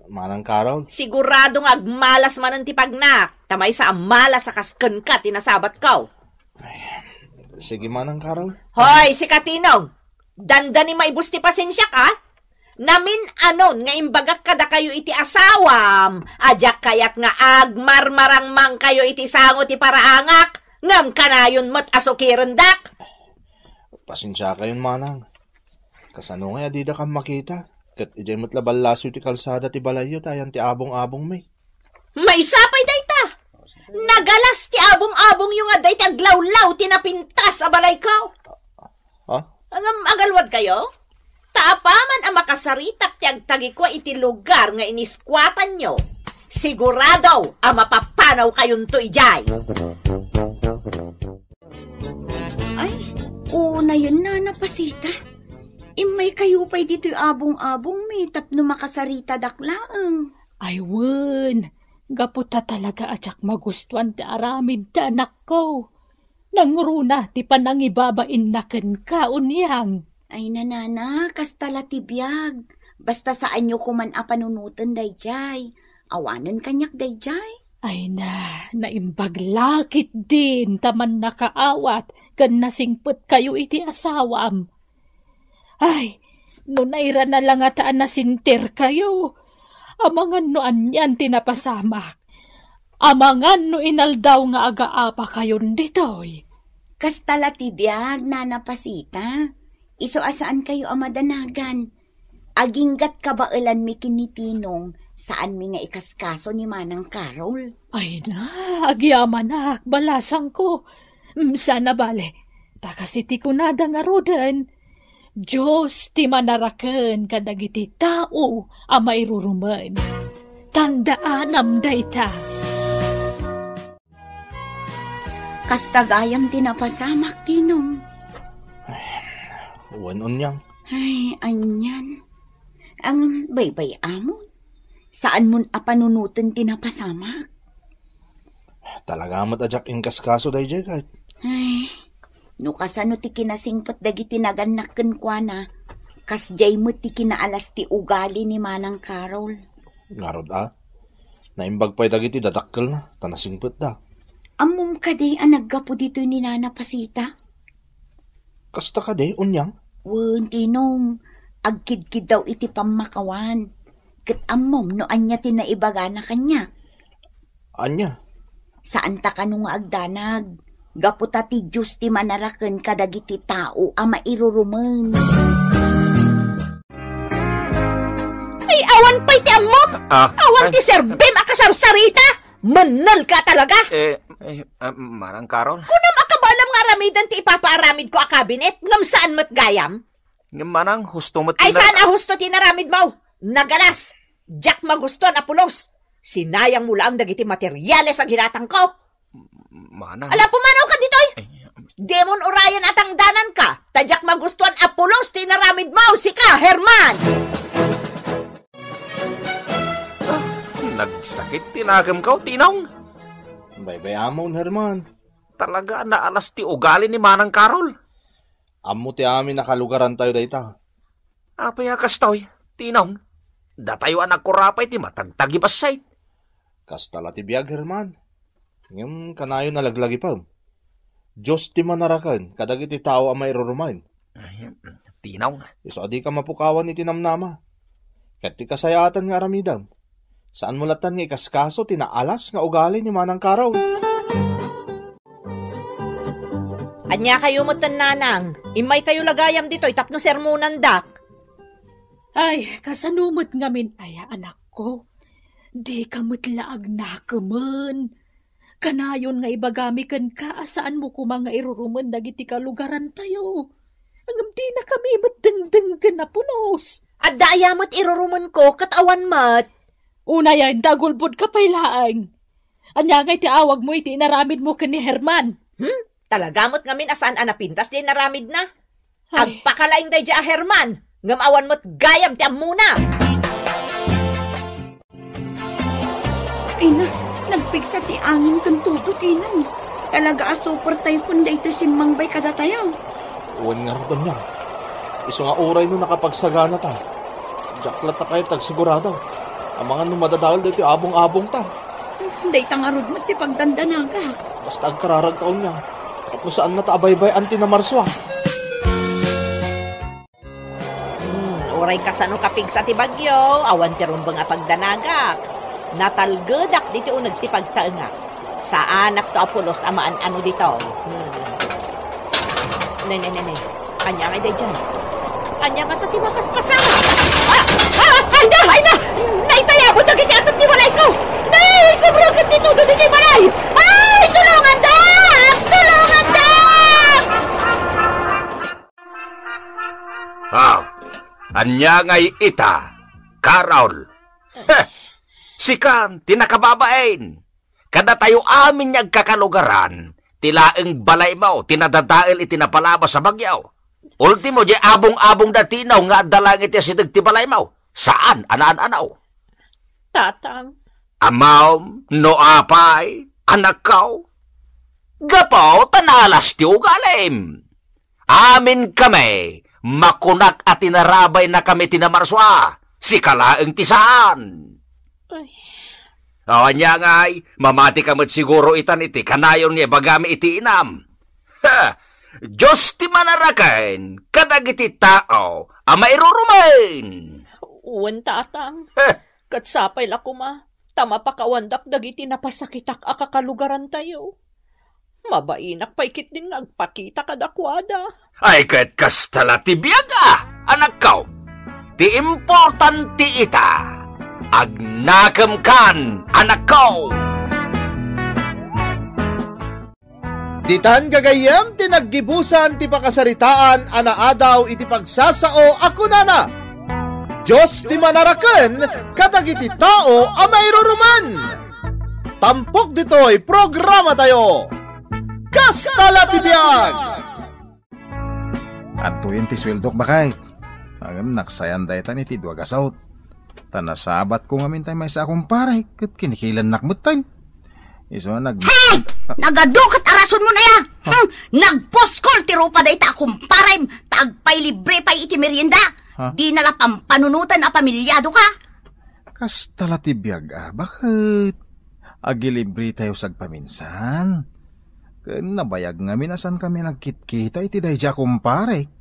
Manang Carol? Sigurado nga agmalas man ang tipagnak, tamay sa amalas sa kasken ka, tinasabat ko. Sige, Manang Carol. Hoy, si Katinong, dandani maibus ti pasensya ka? Namin anon nga imbagak kada kayo iti asawam, ajak kayat nga agmarmarang mang kayo iti sango ti paraangak, ngam kanayon mo't asukirendak. Pasensya kayon, Manang. Kasano nga adida kang makita? Kat ijay mo't labalaso ti kalsada ti balayo tayan ti abong-abong may. May sapay dayta! Nagalas ti abong-abong yung aday ti aglawlaw ti napintas a balay ko. Ang agalwad kayo? Taapaman ang makasaritak ti agtagikwa iti lugar nga iniskwatan nyo. Sigurado ang mapapanaw kayon to ijay. Ay, oo na yun na napasita. Imay kayo pa'y dito'y abong-abong may tapno makasarita daklaang. Ay, wen. Gaputa talaga ajak magustuhan ti aramid da anak ko. Nangruna ti panangibabain naken ka unyang. Ay nanana, kastala ti biyag. Basta saan nyo kuman apanunutan dayjay. Awanan kanyak dayjay. Ay naimbaglakit din taman nakaawat kan nasingpet kayo iti asawam. Ay, no naira na lang ataan na sinter kayo. Amangan no anyan tinapasamak. Amangan no inaldaw nga agaapa kayon ditoy. Kastala ti biyag, nanapasita. Iso asaan kayo amadanagan. Aginggat kabailan mi kinitinong saan mi nga ikaskaso ni Manang Carol. Ay agyaman balasang ko. Sana bale, takasiti ko nada nga roden. Diyos ti manaraken kadagiti tao a mairuruman. Tandaanam dayta. Kastagayam tinapasamak tinong. Wanon yang. Ay, anyan. Ang baybay amon. Saan mon apanunutan tinapasamak? Talaga mat ajak inkaskaso dayjay kahit. Ay, no kasano ti kinasingpet dagiti naganakken kwa na, kas jay mo ti kinaalas ti ugali ni Manang Carol. Ngarod naimbag pa'y dagiti dadakkel na, tanasingpet da. Amom ka de ang naggapo dito ni Nana Pasita? Kasta ka de, unyang? Wen, tinong, agkid-kid daw iti pamakawan. Kat amom no anya tinaibaga na kanya. Anya? Saan ta ka nung agdanag? Gaputa ti Diyos ti manaraken kadagiti tao a mairuruman. Ay, awan pa'y ti amom! Awan ti Sir Bem akasarsarita! Manal ka talaga! Manang Carol? Kunam akabalam nga ramidan ti ipapaaramid ko a kabinet, ngam saan mat gayam? Ngam manang, husto mo Ay, saan a husto tinaramid mo? Nagalas! Jack magustuhan apulos! Sinayang mo lang dagiti materyales ang hinatang ko! Manang... Ala, pumanaw ka ditoy! Demon Orion at ang danan ka! Tadyak magustuhan apulos tinaramid mo! Sika, Herman! Nagsakit tinagam ka, Tinong. Baybay amon, Herman. Talaga naalas ti ugali ni Manang Carol. Amo ti amin nakalugaran tayo dayta. Apay akastoy, Tinong. Datayo anak ko rapay ti matagtagi basay. Kastala ti biyag, Herman. Ngayon kanayo nalaglagi pa. Diyos ti manarakan, kadagiti tao ang mairurumain. Tinong. Iso adi ka mapukawan ni tinamnama. Kat ti kasayatan nga aramidam. Saan mulatan nga ikaskaso tinaalas nga ugali ni Manang Carol? Anya kayo mutan nanang, imay kayo lagayam dito'y tapno sermonan dak. Ay, kasanumot ngamin aya anak ko. Di ka matlaag na kaman. Kanayon nga ibagamikan ka, asaan mo ko mga iruruman dagiti kalugaran tayo. Hanggang di na kami matdengdeng ka na punos. At daayamat iruruman ko, katawan mat. Una yan, dagulbod ka pailaang. Anya nga iti awag mo iti naramid mo ka ni Herman. Talagamot ngamin asaan anapintas di naramid na. Ay. Agpakalaing day di a Herman. Ngamawan mo't gayam ti amuna. Ay na, nagpigsa ti angin kan tutut inan. Kalaga a super typhoon da ito simmangbay kada tayo. Uwan nga rin niya. Iso nga oray no nakapagsagana ta. Jaklat ta kayo tagsigurado. Ang mga numadadahal dito abong-abong ta. Day tangarod mo ti pagdandanaga. Basta agkararag taon niya. Tapos saan na ta abaybay anti na marswa. Oray kasano kapig sa ti bagyo, awan ti rumbo nga pagdanagak. Natalgedak dito unag ti pagtaengak. Sa anak to Apolos amaan ano dito. Nay. Anya nga day dyan. Anya nga to ti makaskasama. Ay na! Naitayabot na kiti atop ni balay ko! Nay! Sobrang dito doon ni balay! Ay! Tulungan dak! Tulungan dak! Anya nga'y ita, Carol. Sikan, tinakababain. Kada tayo amin niyag kakalugaran, tilaeng balay mo, tinadadail itinapalabas sa bagyaw. Ultimo, di abong-abong datinaw nga dalang iti sidag ti balay mo. Saan? Anaan-anaw? Tatang. Amaw, no apay, anak kaw. Gapaw, tanalas ti ugalim. Amin kami, makunak at tinarabay na kami tinamarswa. Si kalaeng tisaan. Anya nga'y, mamati ka mat siguro itan iti, kanayon niya bagami iti inam. Diyos ti manaraken, kadag iti tao, ama irurumain. Uwan tatang. Katsapay la kuma. Tama pa kawandak dagiti napasakitak akakalugaran tayo. Mabainak paikit din agpakita kadakwada. Ay kat kastala ti biyaga, anak kaw. Ti importante ita. Agnakam kan, anak kaw. Ditan gagayem ti naggibusan ti pakasaritaan anaadaw iti pagsasao ako nana. Diyos ti manaraken kadagiti tao a mayruruman. Tampok ditoy programa tayo. Kastala ti biag. At tuwin ti sweldok bakay. Agam naksayan daytan iti duagasaut. Tanasabat ko ngamin tayo may sa akong paray. Kat kinikilan nakmutan. Iso Hey! Nagadukat arason mo na ya! Nagposkol ti rupa dayta akong paray. Tagpay libre pay iti merienda. Di nala pampanunutan a pamilyado ka. Kastala ti biag bakit? Agilibre tayo sagpaminsan. Nabayag nga minasan kami nagkitkita iti dayja kumpare.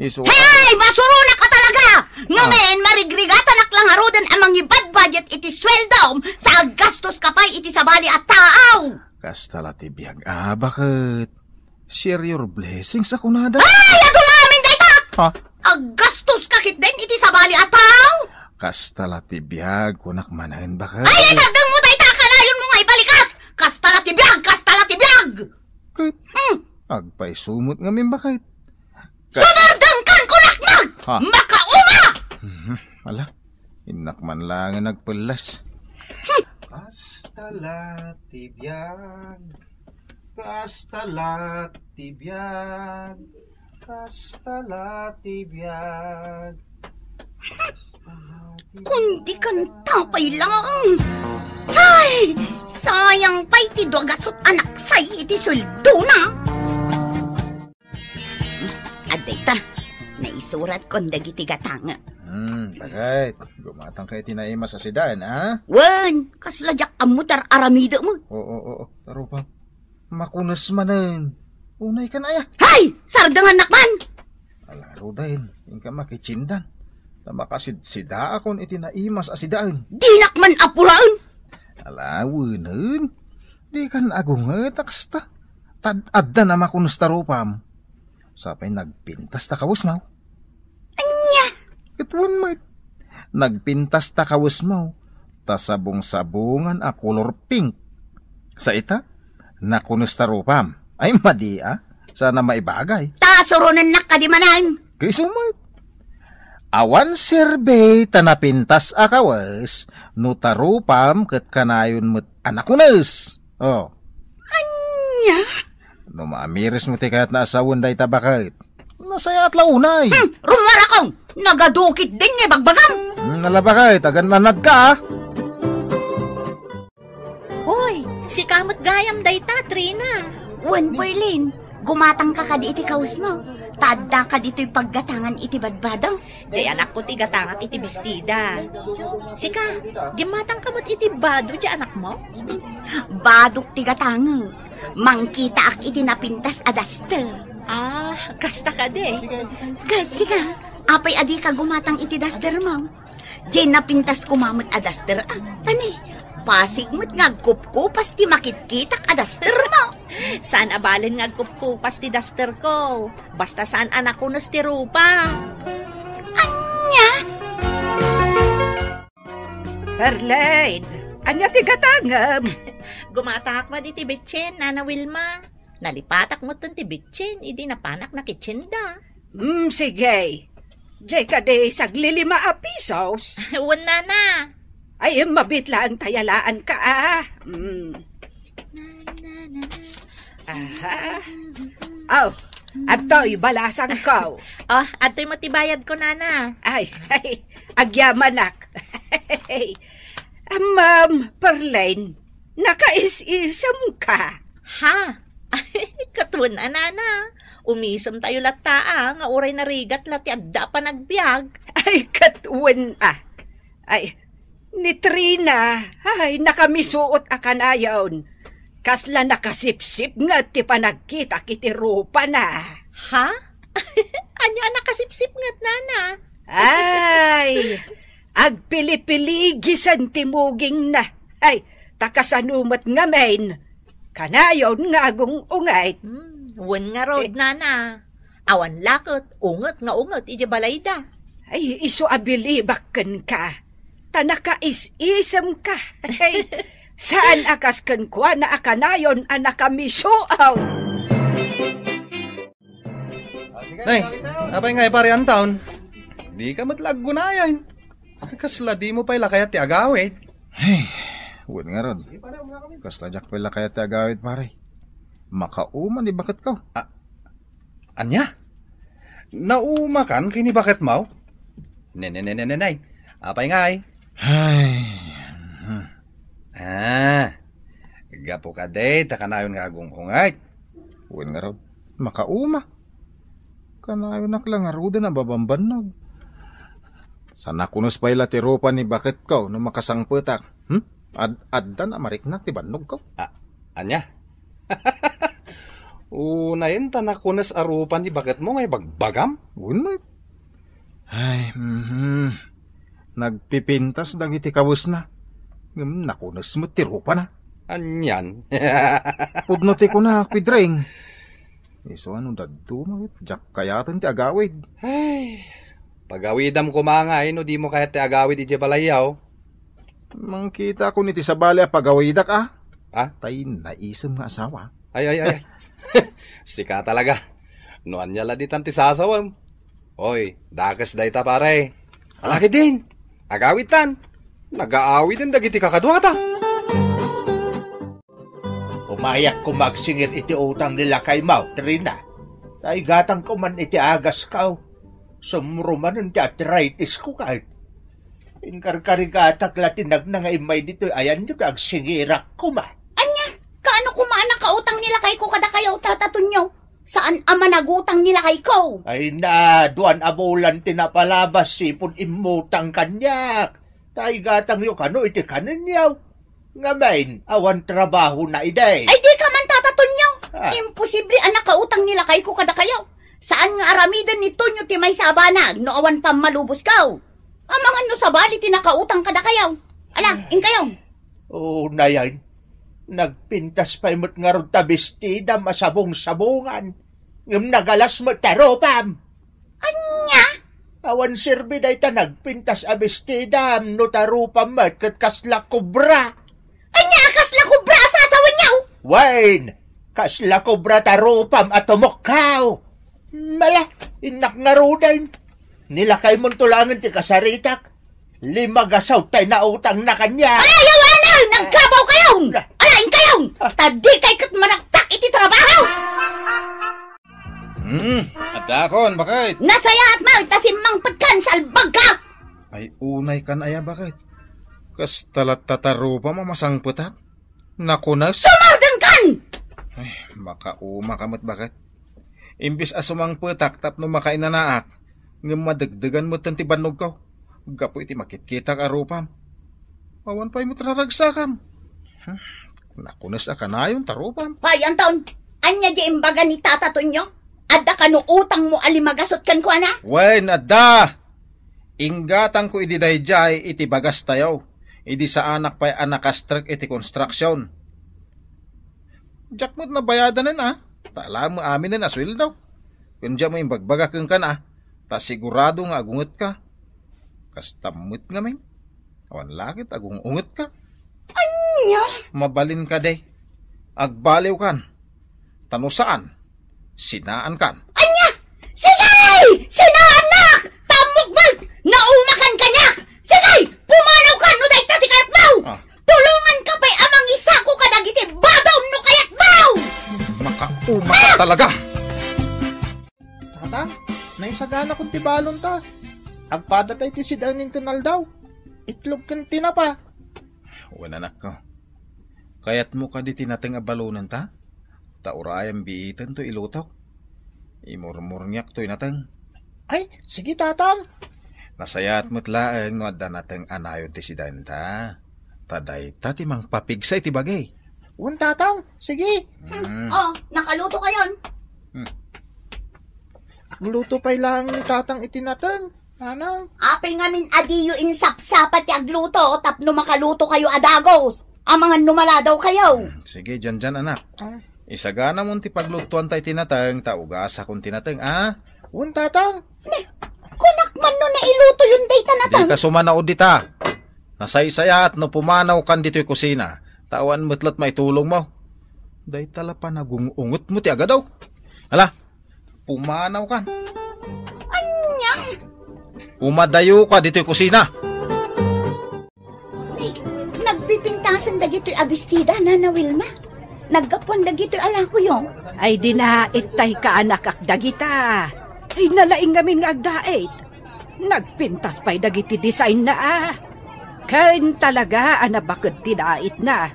Hey! Masuruna ka talaga! Ngamen, marigrigatan aklang harudan amang ibad budget iti sweldom sa gastos kapay iti sabali at taaw. Kastala ti biag bakit? Share your blessings ako nada. Ay! Adulamin dayta! Aggastos kakit din iti sabali at taaw. Kastala ti biag kunak manahin bakit? Ay! Sadang mo dayta kanayon mo nga ibalikas! Kastala ti biag! Kastala ti biag! Kait, agpay sumot ngamin bakit? Sunardangkan ko naknag! Makauma! Ala, inakman lang ang nagpulas. Kastala ti biag. Kastala ti biag. Kastala ti biag. Kundi kantapay lang. Ay, sayang pa iti duagasot anak say iti suldo na. Adayta, naisurat ko dagiti gatanga. Bakit? Gumatang kayo tinaimas sa sidaan, ha? Wan, kaslajak amutar aramida mo. Oo, taro pa. Makunas manen. Unay ka na ya. Hay, sardangan nakman. Alaro dahil, yung ka makichindan. Tamakasid-sida akon itinaimas asidaan. Di nakman apuraan. Alawanan. Di kan agunga taksta. Tad-adda na makunas taropam. Sapay nagpintas ta kawas mo. Anya? Ituan mo. Nagpintas ta kawas mo. tasabong-sabungan a color pink. Sa ita, nakunos tarupam. Ay madi sana maibagay. Tasurunan na kadimanan. Kay sumay. Awan survey tanapintas akawas, no tarupam ket kanayon met anakunes. Oh. Anya? No maamiris mo ti kahit naasawan day tabakit. Nasaya at launay. Rumara kong, nagadukit din niya bagbagam. Nalabakay, tagan nanad ka Hoy, si kamot gayam dayta, Trina. Wen Perlin, gumatang ka kadi iti kaus mo. Tada ka dito'y paggatangan iti badbadaw. Jay anak ko ti gatangak iti bestida. Sika, gimatang kamot iti bado di anak mo? Badok ti gatangan. Mangkita ak iti napintas adaster. Ah, kasta ka de. Kahit sika, apay adi ka gumatang iti daster mo. Jay napintas kumamot adaster. Ani, pasig mo't ngagkup-kupas ti makitkitak adaster mo. Saan abalin ngagkup-kupas ti daster ko? Basta saan anak ko nas ti rupa. Anya? Perlain, anya ti gatangam. Gumatangak mo di ti bitchen, Nana Wilma. Nalipatak mo ton ti bitchen, idi napanak na kitchinda. Sige. Jay ka de saglilima a pisos. Wan Nana. Ay, mabitla ang tayalaan ka Aw, ato'y balasang ko. Oh, ato'y matibayad ko, Nana. Ay, agyamanak. Ma'am, Perlain, nakais-isam ka. Ha? Katuan na, Nana. Umisam tayo lataa, nga uray na rigat lati adda pa nagbiag. Ay, katuan Ay, ni Trina, ay, nakamisuot akanayon. Kasla nakasipsip nga ti panagkita kiti rupa na. Ha? Anya nakasipsip nga't, Nana? Ay, agpili-piligi santimuging na. Ay, takasanumat nga main. Kanayon nga agong ungay. Wan nga rod, Nana. Awan lakot, ungot nga ungot, iji balayda. Ay, iso abilibakkan ka. Tanaka is-isam ka. Ay, saan akas kankwa na akanayon anak kami suaw? Nay, apay nga pare ang taon. Di ka matlag gunayan. Kasla di mo pala kaya ti agawit. Hey, huwag nga ron. Kasla jak pala kaya ti agawit pare. Makauman di bakit ka? Anya? Nauma kan kini bakit mau? Nenenenenenay. Apay nga Ay. Gapo ka day, takanayon nga agong ungay. Huwag nga ron. Makauma. Kanayon naklang aruda na babambanog. Sana kunos pa ila ti ropa ni bakit ka no makasangputak. Adda na mariknak ti banog ka. Anya? Unayin tanakunas arupan ni bakit mo ngay bagbagam? Unay. Ay, nagpipintas dagiti kawus na. Nakunas mo ti ropa na. Anyan. Pudno ti ko na, kwidring. Iso anong dadto mo, jak kayatan ti agawid. Ay, pagawidam ko mga no di mo kaya ti agawid iti balayaw. Mangkita ko niti sa bali a pagawidak Tay naisam nga asawa. Ay. Sika talaga. Noan niya laditan ti sasawam. Oy, dakas dayta pare. Alaki din. Agawitan. Nag-aawid ang dagiti kakadwata. Umayak ko magsingit iti utang nila kay Mau, Trina. Ay gatang ko man iti agas kao. Sumruman ang arthritis ko kahit. Inkarkarigatak latinag na nga imay dito, ayan nyo agsingirak ko ma. Anya, kaano kumaan ang kautang nila kay ko kada kayaw tatatun nyo? Saan ama nagutang nila kay ko? Ay na, duan abulan tinapalabas sipon imutang kanyak. Tay gatang yo kano iti kanan yaw. Ngamain, awan trabaho na iday. Ay di ka man tatatun nyo. Imposible anak kautang nila kay ko kada kayaw. Saan nga aramidan ni Tonyo ti may sabanag no awan pang malubos kaw? Amangan no sa bali tinakautang kada kayaw. Ala, kayaw. Oh, nayan. Nagpintas pa imot nga ron tabistida masabong-sabungan. Ngam nagalas mo taropam. Anya? Awan sirbi day ta nagpintas abestidam no tarupam mat kat kasla kubra. Anya kasla kubra asasawan niyaw? Wain, kasla kubra tarupam at tumukkaw. Mala, inak nga rudan. Nilakay mong tulangan ti kasaritak. 5 gasaw tay na utang na kanya. Ay, ayawanan! Nagkabaw kayong! Alain kayong! Tadi kay kat managtak iti trabaho! Adakon, bakit? Nasaya at magtasimang patkan sa albag ka! Ay unay kan aya bakit? Kas talat tataro pa mamasang putak? Nakunas? Sumardan kan! Ay, makauma kamot bakit? Imbis asumang putak tapno makainanaak, nga madagdagan mo tanti banog ko. Gapo iti makit-kita ka arupam. Awan pa'y mo traragsakam. Nakunas ka na yun tarupam. Ay, Anton, anya di imbaga ni tata to nyo? Adda ka no utang mo alimagasot kan ko na? Wen, adda! Inggatang ko iti dayjay iti bagas tayo. Idi sa anak pa'y anakastrek iti construction. Jakmot na bayadan na Tala mo amin na aswil daw. Kung dyan mo yung bagbaga kang ka na, ta sigurado nga agungot ka. Kastamot nga men. Awan lakit agungungot ka. Anya? Mabalin ka day. Agbaliw kan. Tano saan? Sinaan kan. Anya! Sige! Sinaan nak! Tamukmal! Naumakan ka niya! Sige! Pumanaw ka! No day tatikat daw! Tulungan ka pa'y amang isa ko kadagiti badaw no kayat daw! Makauma ka talaga! Tatang, naisagana kong tibalon ta. Agpada tayo ti sidanin tunal daw. Itlog kan tinapa. Wananak ko. Kayat mo ka di tinating abalunan ta? Taurayang biitan to ilutok. Imurmurnyak to inatang. Ay, sige tatang. Nasayat mo't laeng no adda natang anayon ti sidanin ta. Taday ta ti mang papigsay ti bagay. Un tatang, sige. Oh, nakaluto kayon. Agluto pa'y lang ni tatang itinatang. Anang? Apay ngamin adiyo insapsapat ti agluto tapno makaluto kayo adagos. Amangan numala daw kayo. Sige, dyan anak. Isagana mo ti paglutuan tayo tinatang, taugasa kong tinatang, Un tatang. Kunak man no na iluto yun day tanatang. Di ka sumanaod dita. Nasaysaya at no pumanaw kan dito'y kusina. Tawan mo't may tulong mo. Day tala pa nagungungot mo ti agadaw. Hala, pumanaw kan. Anya? Umadayo ka dito'y kusina. Nagpipintasan dagito'y abistida, Nana Wilma. Nagkapon dagito'y ala ko yung. Ay dinait tay ka anak ak dagita. Ay nalaing ngamin nga agdait. Nagpintas pa'y dagiti design na Kain talaga anabakad tidait na.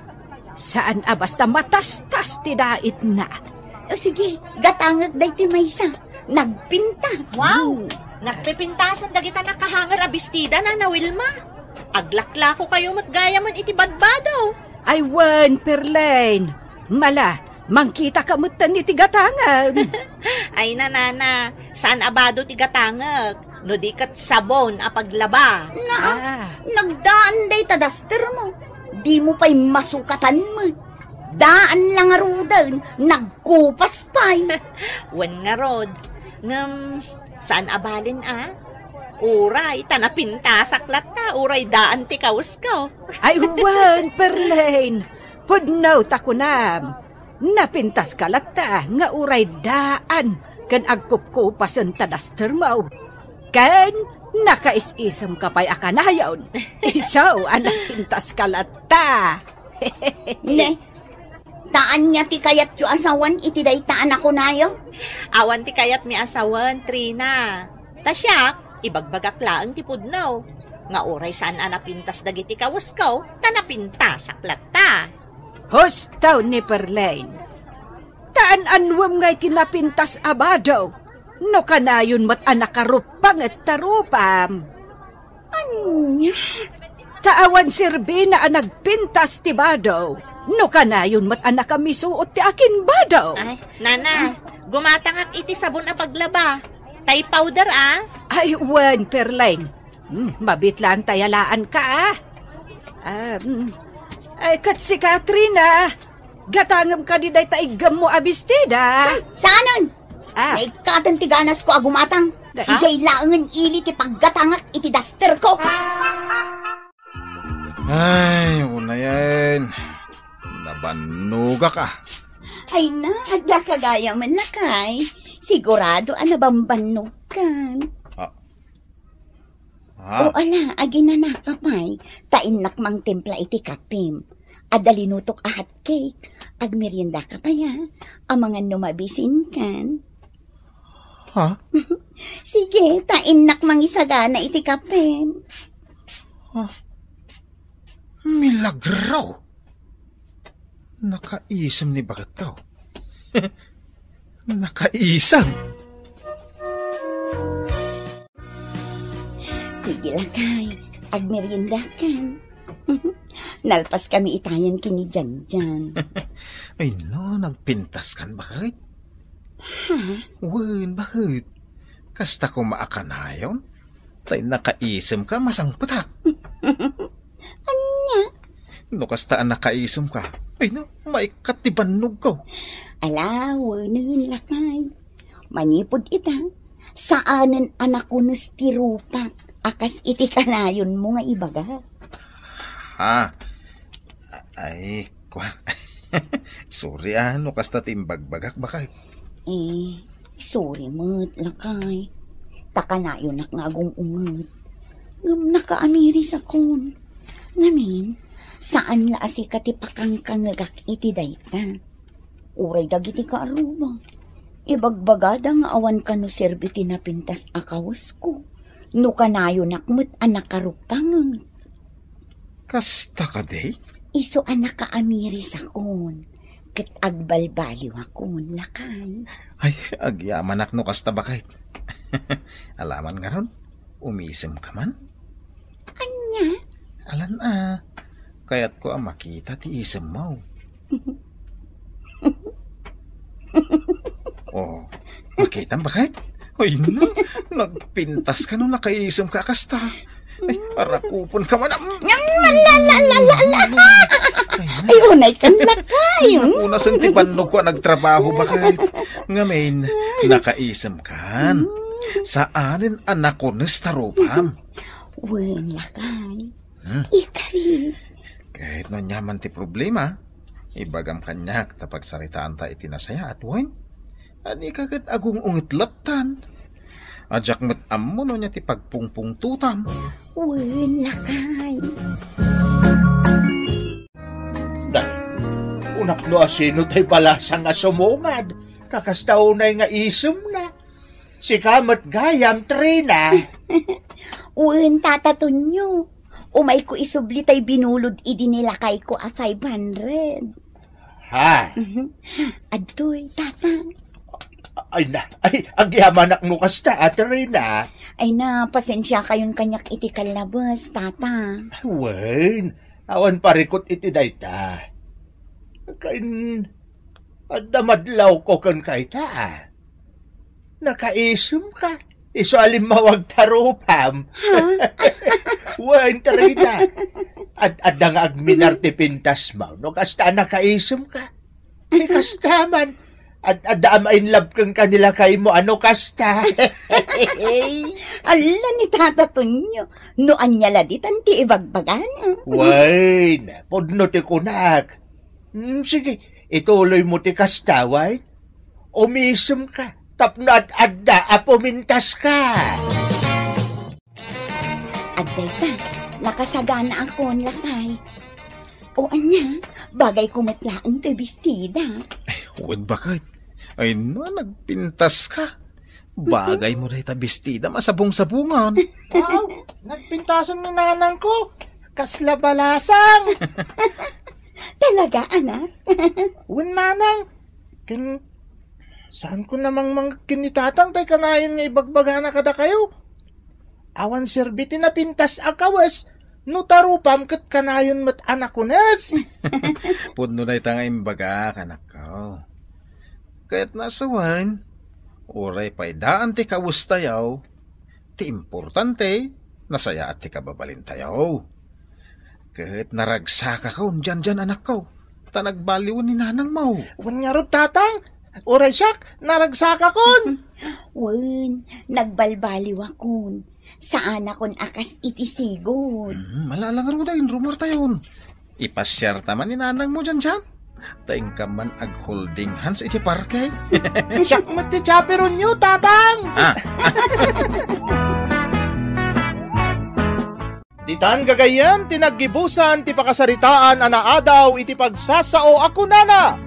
Saan basta matastas tidait na. Sige, gatangag day ti maysa. Nagpintas. Wow! Nagpipintasan dagita nakahangar abistida, Nana Wilma. Aglakla ko kayo matgaya man iti badbadaw. Ay wan, Perlain. Mala, mangkita ka mutan ni tigatangag. Ay nana, saan abado tigatangag? No di kat sabon a paglaba. Nagdaan day tadaster mo. Di mo pa'y masukatan mo. Daan lang arudan, nagkupas pa'y. Wan nga rod. Saan abalin Uray, tanapinta saklat ta. Uray daan ti kawas ko. Ay wan, Perlain. Pudnaw takunam. Napintas kalata nga uray daan. Kan agkupkupas ang tadaster mo. Kan nakais-isam ka pa'y akanayon. Isaw anak pintas kalata. Ne, taan niya ti kayat yu asawan iti day taan ako nayo? Awan ti kayat mi asawan, Trina. Tasyak, ibagbagak laang ti pudnaw. Nga oray saan anapintas dagiti kawas ko, tanapintas saklat ta. Hostaw ni Perlain. Taan anwam ngay tinapintas abadaw. No kanayon mat anakarupang at tarupam. Anya? Taawan sirbi na nagpintas ti badaw. No kanayon mat anakamisuot ti akin badaw. Ay, nana, gumatangak iti sabon a paglaba. Tay powder Ay, wan, Perlain. Mabit lang tayalaan ka Ay, kat si Katrina. Gatangam ka di day taigam mo abistida. Saanan? Naikatan ti ganas ko agumatang. Ijay laangan ili ti paggatangak iti duster ko. Ay, una yan. Nabanuga ka. Ay na, adda kagaya man lakay. Sigurado nabambanog kan. O ala, agina kapay. Tainak mang templa iti kapim. Adalinutok ahat cake. Agmerienda ka pa ya. Ang mga numabisin kan. Ha? Sige, tainak mang isagana iti kapim. Milagro. Nakaisam ni Bakat daw. Nakaisam. Sige lakay, agmerienda kan. Nalpas kami itayan kini Janjan. Ay no, nagpintas kan bakit? Ha? Wen, bakit? Kasta ko maakanayon? Tay nakaisam ka, masang patak. Anya? No, kasta nakaisam ka. Ay no, may katibanog ko. Ala, wanan lakay. Manipod ita. Saanan anak ko nastirupa. Akas iti kanayon mo nga ibaga. Ha? Ay, kwa. Sorry no, kasta timbagbagak bakit? Sorry mo't lakay. Takanayon nak nga agong ungat. Ngam nakaamiri sa kon. Ngamin, saan la asi katipakang kangagak iti dayta. Uray dagiti ka aruba. Ibagbagada nga awan ka no serbiti na pintas akawas ko. No kanayo nakmet anak karupang. Kasta ka day? Iso anak ka amiri sa kon. Kat agbalbaliw akon lakay. Ay, agyaman ak no kasta bakit? Alaman nga ron, umisim ka man? Anya? Alan kaya't ko makita ti isem mo. Oh, makita bakit? Ay no, nagpintas ka nung nakaisem ka kasta. Ay, parakupon ka man. Ay, unay kan lakay. Una santipanog ko nagtrabaho bakit? Ngamin, nakaisem kan. Saanin anak ko nestarupam. Wen lakay. Ikari. Kahit no nyaman ti problema, ibagam kanyak tapag saritaan ta itinasaya at wen. Ani kagat agung ungitlatan. Ajak met ammo no niya ti pagpungpung tutam. Wen lakay. Unak no asino tay balasang nga sumungad. Kakastaunay nga isum na. Si kamat gayam Trina. Wen tataton nyo. Umay ko isubli tay binulod idinilakay ko 500. Ha? Adoy, tata. Ay na, agyaman ak no kasta, Trina. Ay na, pasensya kayon kanyak iti kalabas, tata. Wen, awan parikot iti dayta. Kain, adamadlaw ko kan kayta. Nakaisum ka. Iso alimawag tarupam. Wen, Trina. Adda nga agminarte pintas mo. No, kasta nakaisum ka. Kasta man. Adda in love kang kanila kay mo. Ano kasta? Ala ni tataton nyo. No anyala ditan ti ibagbagana. Wen, podno ti kunak. Sige, ituloy mo ti kasta, Wen. Umisum ka. Tapno at adda apumintas ka. Adday ta, nakasagana ako lakay. O anya, bagay kumatlaan to bestida. Ay, huwag bakit? Ay no, nagpintas ka. Bagay mo rin ta bestida, masabong-sabungan. Wow, nagpintasan ni nanang ko. Kasla balasang. Talaga, anak? Wen nanang, saan ko namang mga kinitatang tay kanayon nga ibagbagana kada kayo? Awan serbiti na pintas akawas, no tarupam kat kanayon mat anak kunas. Pudno na itang imbaga, kanak ko. Kaya't nasawan, oray pa'y daan ti kawustayaw, ti importante, nasaya at ti kababalintayaw. Kaya't naragsaka ka dyan anak ko, tanagbaliw ni nanang mau. Wan nga ro tatang, Uray siyak, naragsaka kon. Wen, nagbalbaliw akon. Saan akon akas itisigod. Malalang ruda in rumor tayon. Ipasyar taman ni nanang mo dyan. Taing ka man ag-holding hands iti parke. Siyak mati chaperon nyo, tatang. Ditan gagayam, tinaggibusan, ti pakasaritaan, anaadaw, iti pagsasao ako nana.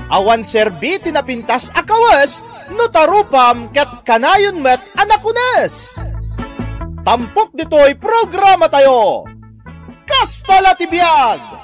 Awan serbi, tinapintas akawas, no tarupam, ket kanayon met anakunes. Tampok dito'y programa tayo. Kastala tibiyag!